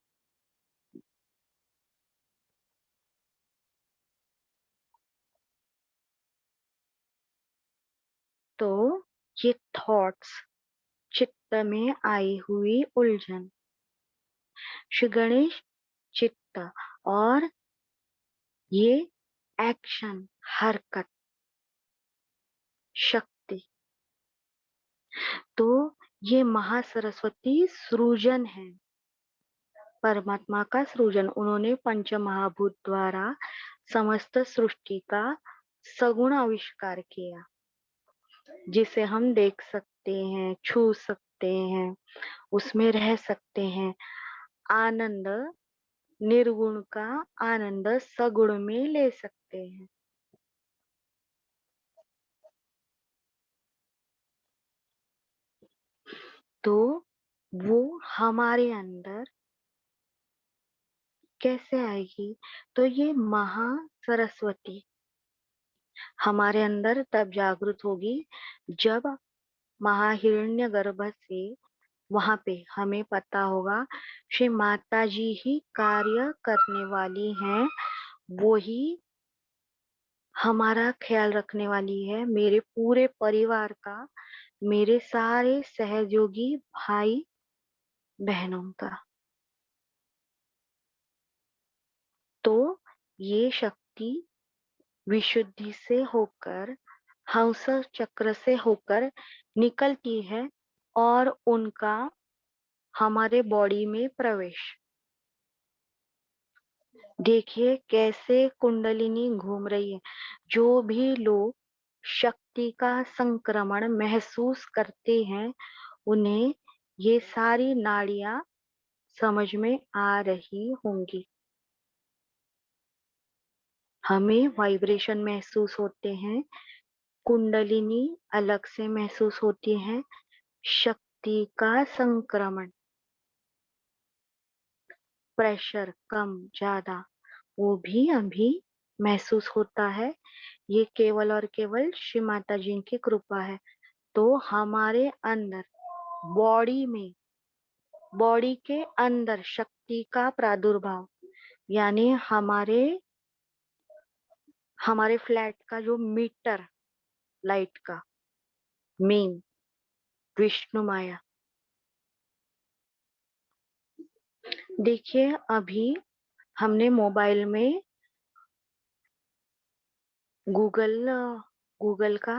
तो ये थॉट्स, चित्त में आई हुई उलझन, श्री गणेश चित्त, और ये एक्शन, हरकत, शक्ति, तो ये महासरस्वती सृजन है, परमात्मा का सृजन। उन्होंने पंच महाभूत द्वारा समस्त सृष्टि का सगुण आविष्कार किया, जिसे हम देख सकते हैं, छू सकते हैं, उसमें रह सकते हैं। आनंद, निर्गुण का आनंद सगुण में ले सकते हैं। तो वो हमारे अंदर कैसे आएगी? तो ये महा सरस्वती हमारे अंदर तब जागृत होगी जब महाहिरण्य गर्भ से वहां पे हमें पता होगा श्री माता जी ही कार्य करने वाली हैं, वो ही हमारा ख्याल रखने वाली है, मेरे पूरे परिवार का, मेरे सारे सहयोगी भाई बहनों का। तो ये शक्ति विशुद्धि से होकर, हंस चक्र से होकर निकलती है और उनका हमारे बॉडी में प्रवेश। देखिए कैसे कुंडलिनी घूम रही है। जो भी लोग शक्ति का संक्रमण महसूस करते हैं, उन्हें ये सारी नाड़ियां समझ में आ रही होंगी। हमें वाइब्रेशन महसूस होते हैं, कुंडलिनी अलग से महसूस होती है, शक्ति का संक्रमण, प्रेशर कम ज्यादा वो भी अभी महसूस होता है। ये केवल और केवल श्री माता जी की कृपा है। तो हमारे अंदर, बॉडी में, बॉडी के अंदर शक्ति का प्रादुर्भाव, यानी हमारे हमारे फ्लैट का जो मीटर लाइट का मेन विष्णु माया। देखिए अभी हमने मोबाइल में गूगल गूगल का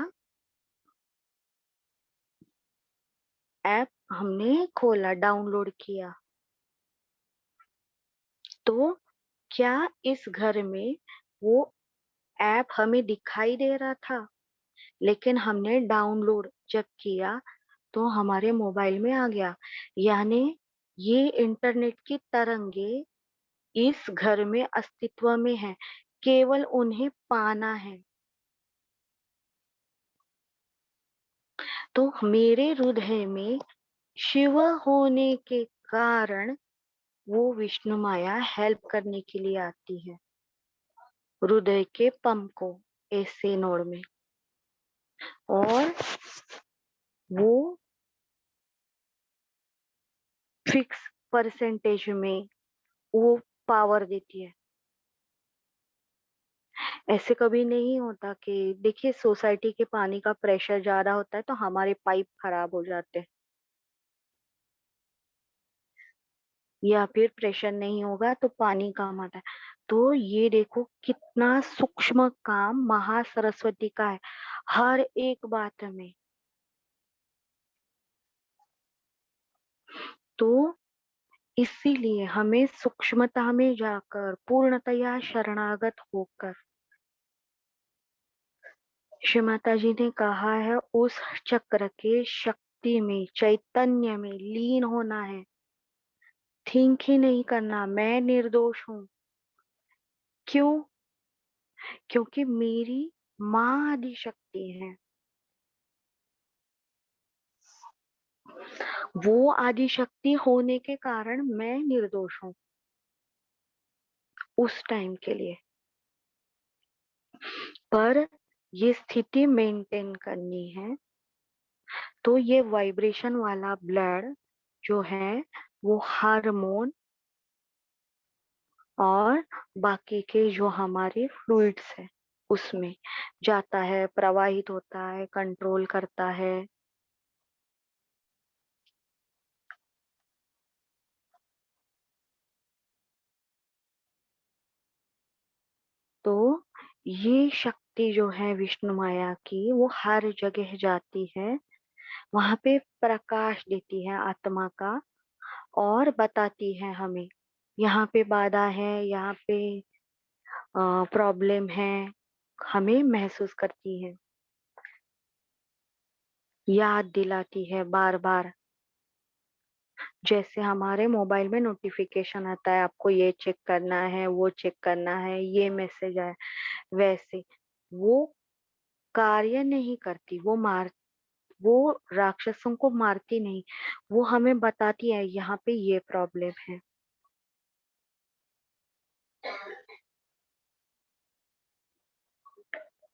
ऐप हमने खोला, डाउनलोड किया। तो क्या इस घर में वो ऐप हमें दिखाई दे रहा था? लेकिन हमने डाउनलोड जब किया तो हमारे मोबाइल में आ गया। यानी ये इंटरनेट की तरंगे इस घर में अस्तित्व में है, केवल उन्हें पाना है। तो मेरे हृदय में शिव होने के कारण वो विष्णु माया हेल्प करने के लिए आती है, हृदय के पंप को ऐसे नोड में। और वो फिक्स परसेंटेज में वो पावर देती है। ऐसे कभी नहीं होता कि देखिए सोसाइटी के पानी का प्रेशर ज्यादा होता है तो हमारे पाइप खराब हो जाते हैं, या फिर प्रेशर नहीं होगा तो पानी कम आता है। तो ये देखो कितना सूक्ष्म काम महासरस्वती का है हर एक बात में। तो इसीलिए हमें सूक्ष्मता में जाकर पूर्णतया शरणागत होकर, श्री माता जी ने कहा है उस चक्र के शक्ति में, चैतन्य में लीन होना है। थिंक ही नहीं करना मैं निर्दोष हूँ। क्यों? क्योंकि मेरी माँ आदि शक्ति है, वो आदि शक्ति होने के कारण मैं निर्दोष हूँ उस टाइम के लिए। पर ये स्थिति मेंटेन करनी है तो ये वाइब्रेशन वाला ब्लड जो है वो हार्मोन और बाकी के जो हमारे फ्लूइड्स है उसमें जाता है, प्रवाहित होता है, कंट्रोल करता है। तो ये शक्ति जो है विष्णु माया की वो हर जगह जाती है, वहां पे प्रकाश देती है आत्मा का और बताती है हमें यहाँ पे बाधा है, यहाँ पे प्रॉब्लम है, हमें महसूस करती है, याद दिलाती है बार बार। जैसे हमारे मोबाइल में नोटिफिकेशन आता है, आपको ये चेक करना है, वो चेक करना है, ये मैसेज आया, वैसे वो कार्य नहीं करती, वो राक्षसों को मारती नहीं, वो हमें बताती है यहाँ पे ये प्रॉब्लम है।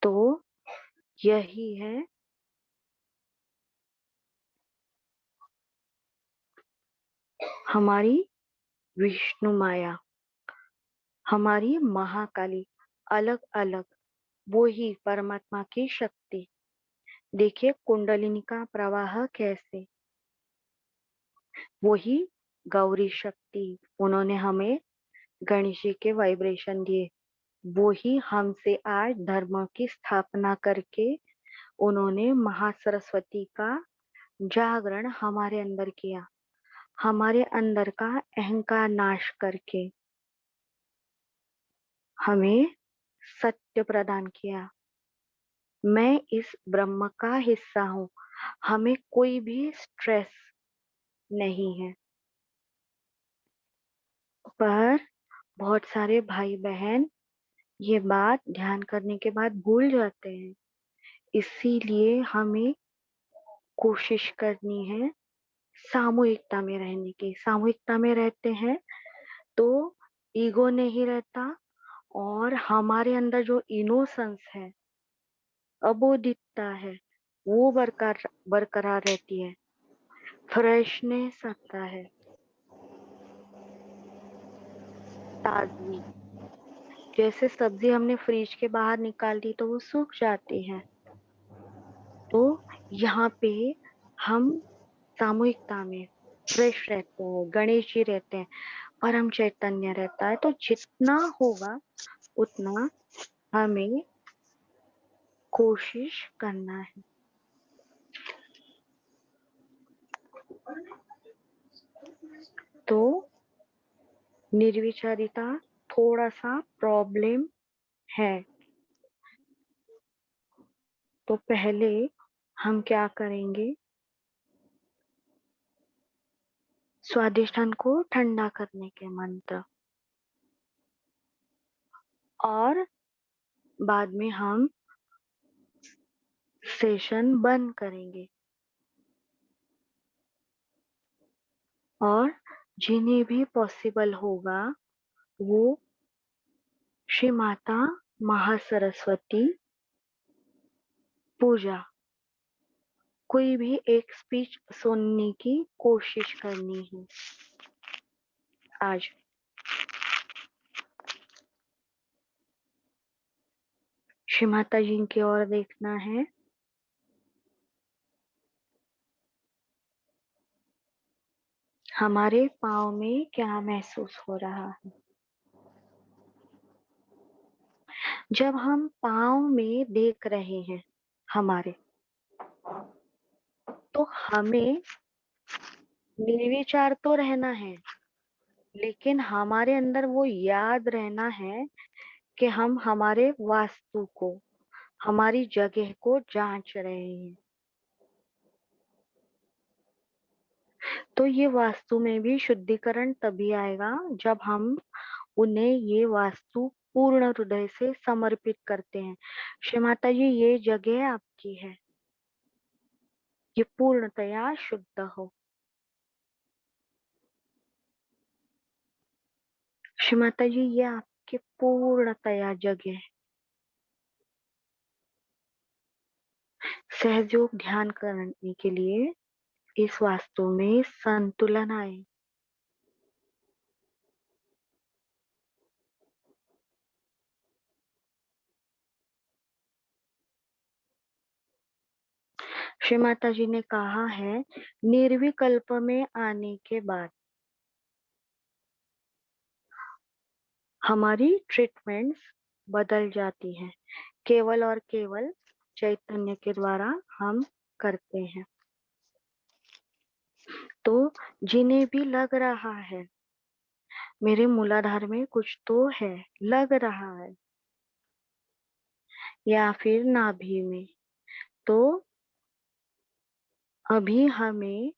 तो यही है हमारी विष्णु माया, हमारी महाकाली, अलग अलग वो ही परमात्मा की शक्ति। देखिए कुंडलिनी का प्रवाह कैसे, वही गौरी शक्ति, उन्होंने हमें गणेश जी के वाइब्रेशन दिए, वो ही हमसे आज धर्म की स्थापना करके उन्होंने महासरस्वती का जागरण हमारे अंदर किया, हमारे अंदर का अहंकार नाश करके हमें सत्य प्रदान किया। मैं इस ब्रह्म का हिस्सा हूँ, हमें कोई भी स्ट्रेस नहीं है। पर बहुत सारे भाई बहन ये बात ध्यान करने के बाद भूल जाते हैं, इसीलिए हमें कोशिश करनी है सामूहिकता में रहने की। सामूहिकता में रहते हैं तो ईगो नहीं रहता, और हमारे अंदर जो इनोसेंस है, अबोधिकता है, वो बरकरार रहती है, फ्रेशनेस आता है, ताजगी। जैसे सब्जी हमने फ्रिज के बाहर निकाल दी तो वो सूख जाती है, तो यहाँ पे हम सामूहिकता में फ्रेश रहते हैं, गणेश जी रहते हैं, परम चैतन्य रहता है। तो जितना होगा उतना हमें कोशिश करना है। तो निर्विचारिता थोड़ा सा प्रॉब्लम है, तो पहले हम क्या करेंगे, स्वादिष्ठान को ठंडा करने के मंत्र, और बाद में हम सेशन बंद करेंगे। और जिन्हें भी पॉसिबल होगा वो श्री माता महासरस्वती पूजा कोई भी एक स्पीच सुनने की कोशिश करनी है आज। श्री माता जी की ओर देखना है, हमारे पाँव में क्या महसूस हो रहा है। जब हम पाँव में देख रहे हैं हमारे, तो हमें निर्विचार तो रहना है, लेकिन हमारे अंदर वो याद रहना है कि हम हमारे वास्तु को, हमारी जगह को जांच रहे हैं। तो ये वास्तु में भी शुद्धिकरण तभी आएगा जब हम उन्हें ये वास्तु पूर्ण हृदय से समर्पित करते हैं। श्री माता जी ये जगह आपकी है, ये पूर्णतया शुद्ध हो। श्री माता जी ये आपकी पूर्णतया जगह है। सहयोग ध्यान करने के लिए इस वास्तु में संतुलन आए। श्री माता जी ने कहा है निर्विकल्प में आने के बाद हमारी ट्रीटमेंट्स बदल जाती हैं, केवल और केवल चैतन्य के द्वारा हम करते हैं। तो जिन्हें भी लग रहा है मेरे मूलाधार में कुछ तो है, लग रहा है, या फिर नाभि में, तो अभी हमें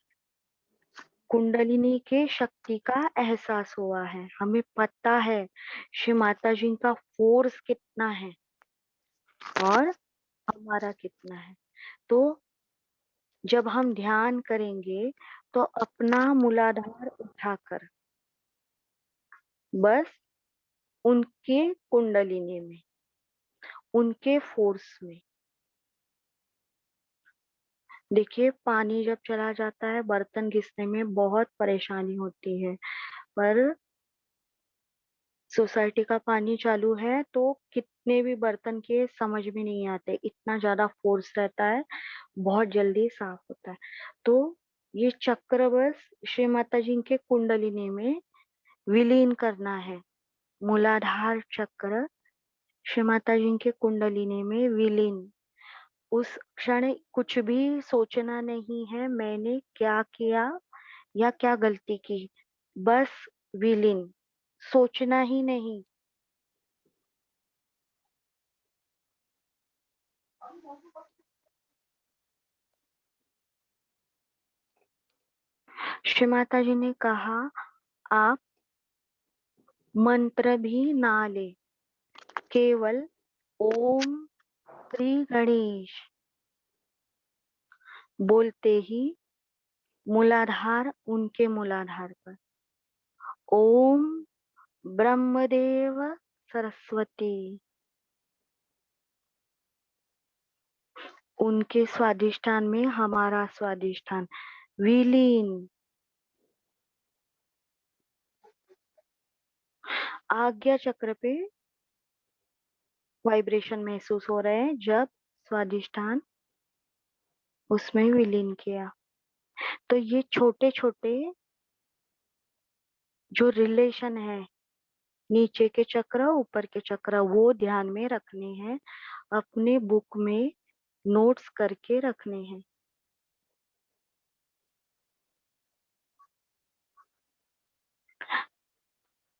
कुंडलिनी के शक्ति का एहसास हुआ है, हमें पता है श्री माता जी का फोर्स कितना है और हमारा कितना है। तो जब हम ध्यान करेंगे तो अपना मूलाधार उठाकर बस उनके कुंडलिनी में, उनके फोर्स में, देखिए पानी जब चला जाता है बर्तन घिसने में बहुत परेशानी होती है, पर सोसाइटी का पानी चालू है तो कितने भी बर्तन के समझ में नहीं आते, इतना ज्यादा फोर्स रहता है, बहुत जल्दी साफ होता है। तो ये चक्र बस श्री माता जी के कुंडलिनी में विलीन करना है। मूलाधार चक्र श्री माता जी के कुंडलिनी में विलीन। उस क्षण कुछ भी सोचना नहीं है मैंने क्या किया या क्या गलती की, बस विलीन, सोचना ही नहीं। श्री माता जी ने कहा आप मंत्र भी ना ले, केवल ओम श्री गणेश बोलते ही मूलाधार, उनके मूलाधार पर ओम ब्रह्मदेव सरस्वती, उनके स्वादिष्ठान में हमारा स्वादिष्ठान विलीन। आज्ञा चक्र पे वाइब्रेशन महसूस हो रहे हैं जब स्वादिष्ठान उसमें विलीन किया। तो ये छोटे छोटे जो रिलेशन है, नीचे के चक्र ऊपर के चक्र, वो ध्यान में रखने हैं, अपने बुक में नोट्स करके रखने हैं।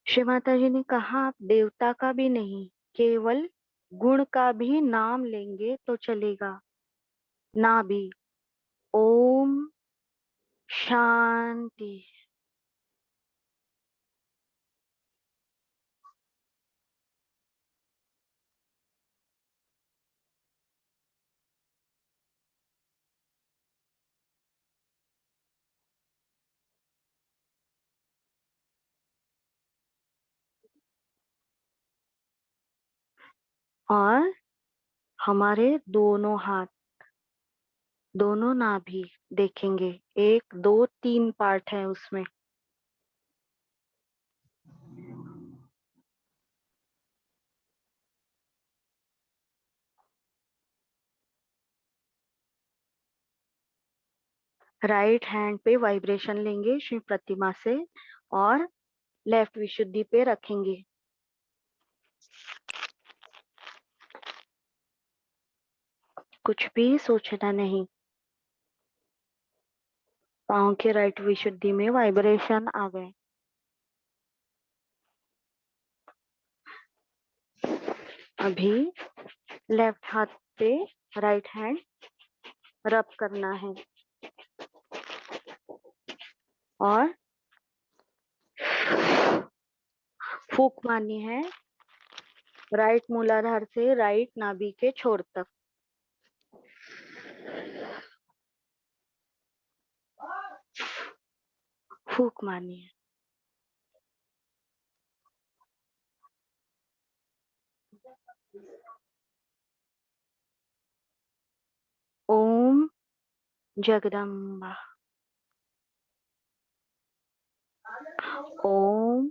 श्री माता जी ने कहा आप देवता का भी नहीं, केवल गुण का भी नाम लेंगे तो चलेगा, ना भी। ओम शांति। और हमारे दोनों हाथ, दोनों नाभि देखेंगे, एक दो तीन पार्ट है उसमें। राइट हैंड पे वाइब्रेशन लेंगे श्री प्रतिमा से और लेफ्ट विशुद्धि पे रखेंगे। कुछ भी सोचना नहीं। पाँव के राइट विशुद्धि में वाइब्रेशन आ गए। अभी लेफ्ट हाथ पे राइट हैंड रब करना है और फूक मारनी है राइट मूलाधार से राइट नाभि के छोर तक। फूक मारनी है। ओम जगदम्बा, ओम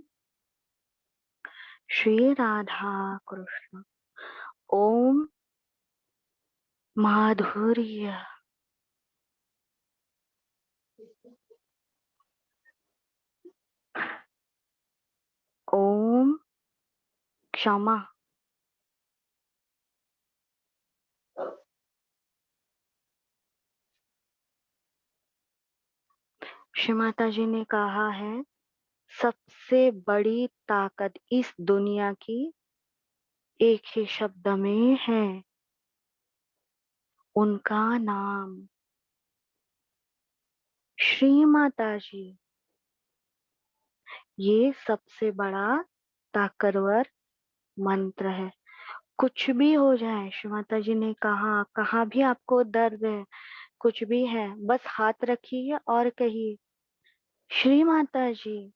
श्री राधा कृष्ण, ओम माधुर्य, ओम क्षमा, श्री माता जी ने कहा है, सबसे बड़ी ताकत इस दुनिया की एक ही शब्द में है, उनका नाम। श्री माता जी, ये सबसे बड़ा ताकतवर मंत्र है। कुछ भी हो जाए, श्री माता जी ने कहा, कहाँ भी आपको दर्द है, कुछ भी है, बस हाथ रखिए और कहिए श्री माता जी।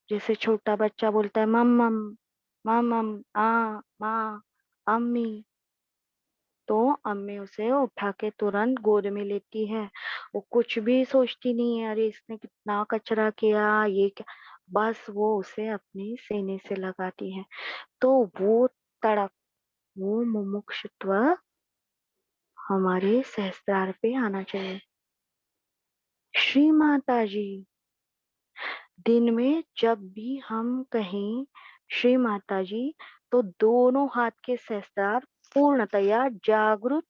जैसे छोटा बच्चा बोलता है मम्मम, मम्मम, आ माँ, अम्मी, तो अम्मी उसे उठा के तुरंत गोद में लेती है। वो कुछ भी सोचती नहीं है, अरे इसने कितना कचरा किया, ये क्या, बस वो उसे अपने सीने से लगाती है। तो वो तड़प, वो मुमुक्षुत्व हमारे सहस्त्रार पे आना चाहिए। श्री माता जी, दिन में जब भी हम कहें श्री माता जी, तो दोनों हाथ के सहस्त्रार पूर्णतया जागृत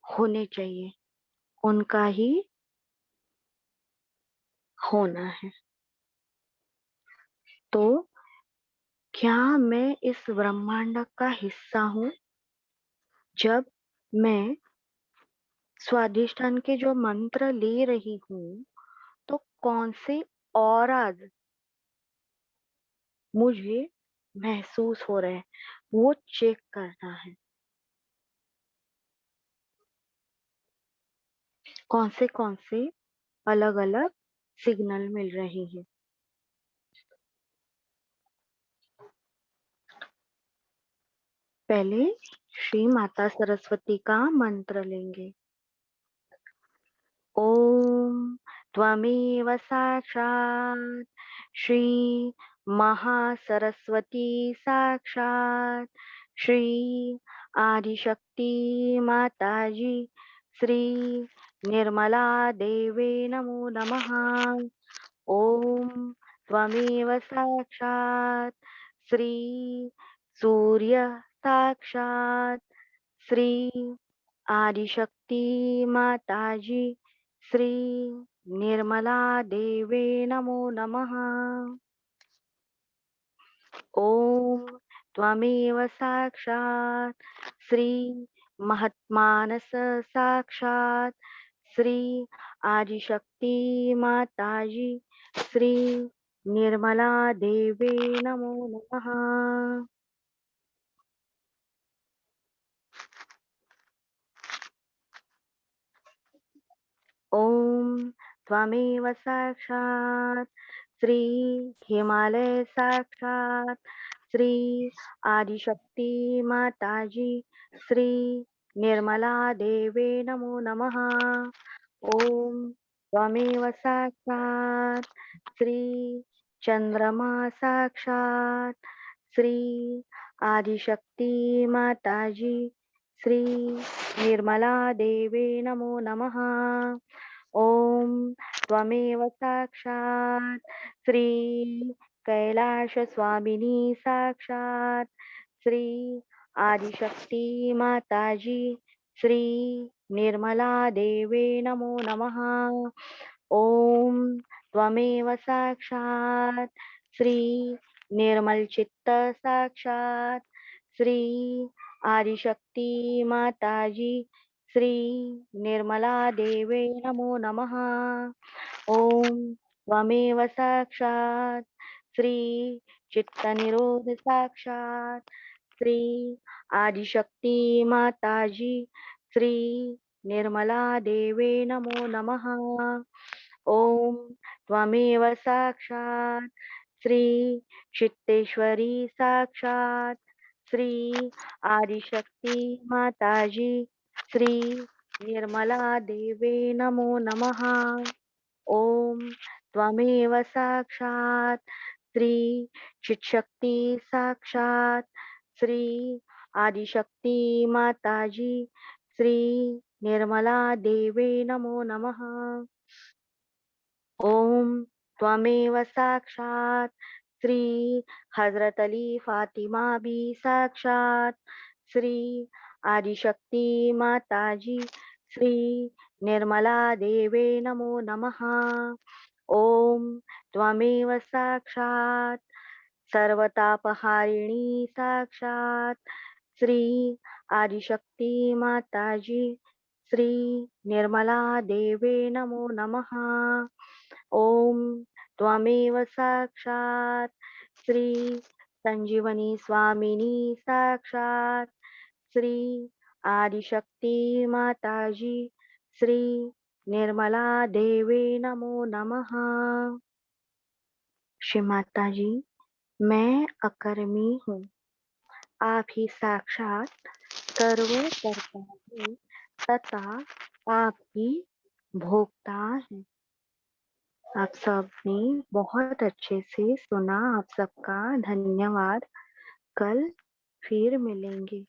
होने चाहिए, उनका ही होना है। तो क्या मैं इस ब्रह्मांड का हिस्सा हूँ? जब मैं स्वादिष्ठान के जो मंत्र ले रही हूँ, तो कौन से औराज मुझे महसूस हो रहे हैं, वो चेक करना है। कौन से अलग अलग सिग्नल मिल रहे हैं। पहले श्री माता सरस्वती का मंत्र लेंगे। ओम त्वमेव साक्षात् श्री महासरस्वती साक्षात् श्री आदिशक्ति माताजी श्री निर्मला देवे नमो नमः। ओम त्वमेव साक्षात् श्री सूर्य साक्षात् श्री आदिशक्ति माताजी श्री निर्मला देवे नमो नमः। ओम त्वमेव साक्षात् श्री महात्मानस साक्षात् श्री आदिशक्ति माताजी श्री निर्मला देवे नमो नमः। ओम त्वमेव साक्षात् श्री हिमालय साक्षात् श्री आदिशक्ति माताजी श्री निर्मला देवे नमो नमः। ओम त्वमेव साक्षात् श्री चंद्रमा साक्षात् श्री आदिशक्ति माताजी श्री निर्मला देवे नमो नमः। ओम त्वमेव साक्षात् श्री कैलाश स्वामिनी साक्षात् श्री आदिशक्ति माताजी श्री निर्मला देवे नमो नमः। ओम त्वमेव साक्षात् श्री निर्मल चित्त साक्षात् श्री आदिशक्ति माताजी श्री निर्मला देवे नमो नमः। ओम त्वमेव साक्षात् श्री चित्तनिरोध साक्षात् श्री आदिशक्ति माताजी श्री निर्मला देवे नमो नमः। ओम त्वमेव साक्षात् श्री चित्तेश्वरी साक्षात् श्री आदिशक्ति माताजी श्री निर्मला देवे नमो नमः। ओम त्वमेव साक्षात् श्री चित्शक्ति साक्षात् श्री आदिशक्ति माताजी श्री निर्मला देवे नमो नमः। ओम त्वमेव साक्षात् श्री हजरत अली फातिमा भी साक्षात् श्री आदिशक्ति माताजी श्री निर्मला देवे नमो नमः। ओम त्वमेव साक्षात् सर्वतापहारिणी साक्षात् श्री आदिशक्ति माताजी श्री निर्मला देवे नमो नमः। ओम त्वमेव साक्षात् श्री संजीवनी स्वामिनी साक्षात् श्री आदिशक्ति माताजी श्री निर्मला देवे नमो नमः। श्री माताजी, मैं अकर्मी हूँ। आप ही साक्षात सर्व कर्ता हैं तथा आप ही भोगता हैं। आप सबने बहुत अच्छे से सुना। आप सबका धन्यवाद। कल फिर मिलेंगे।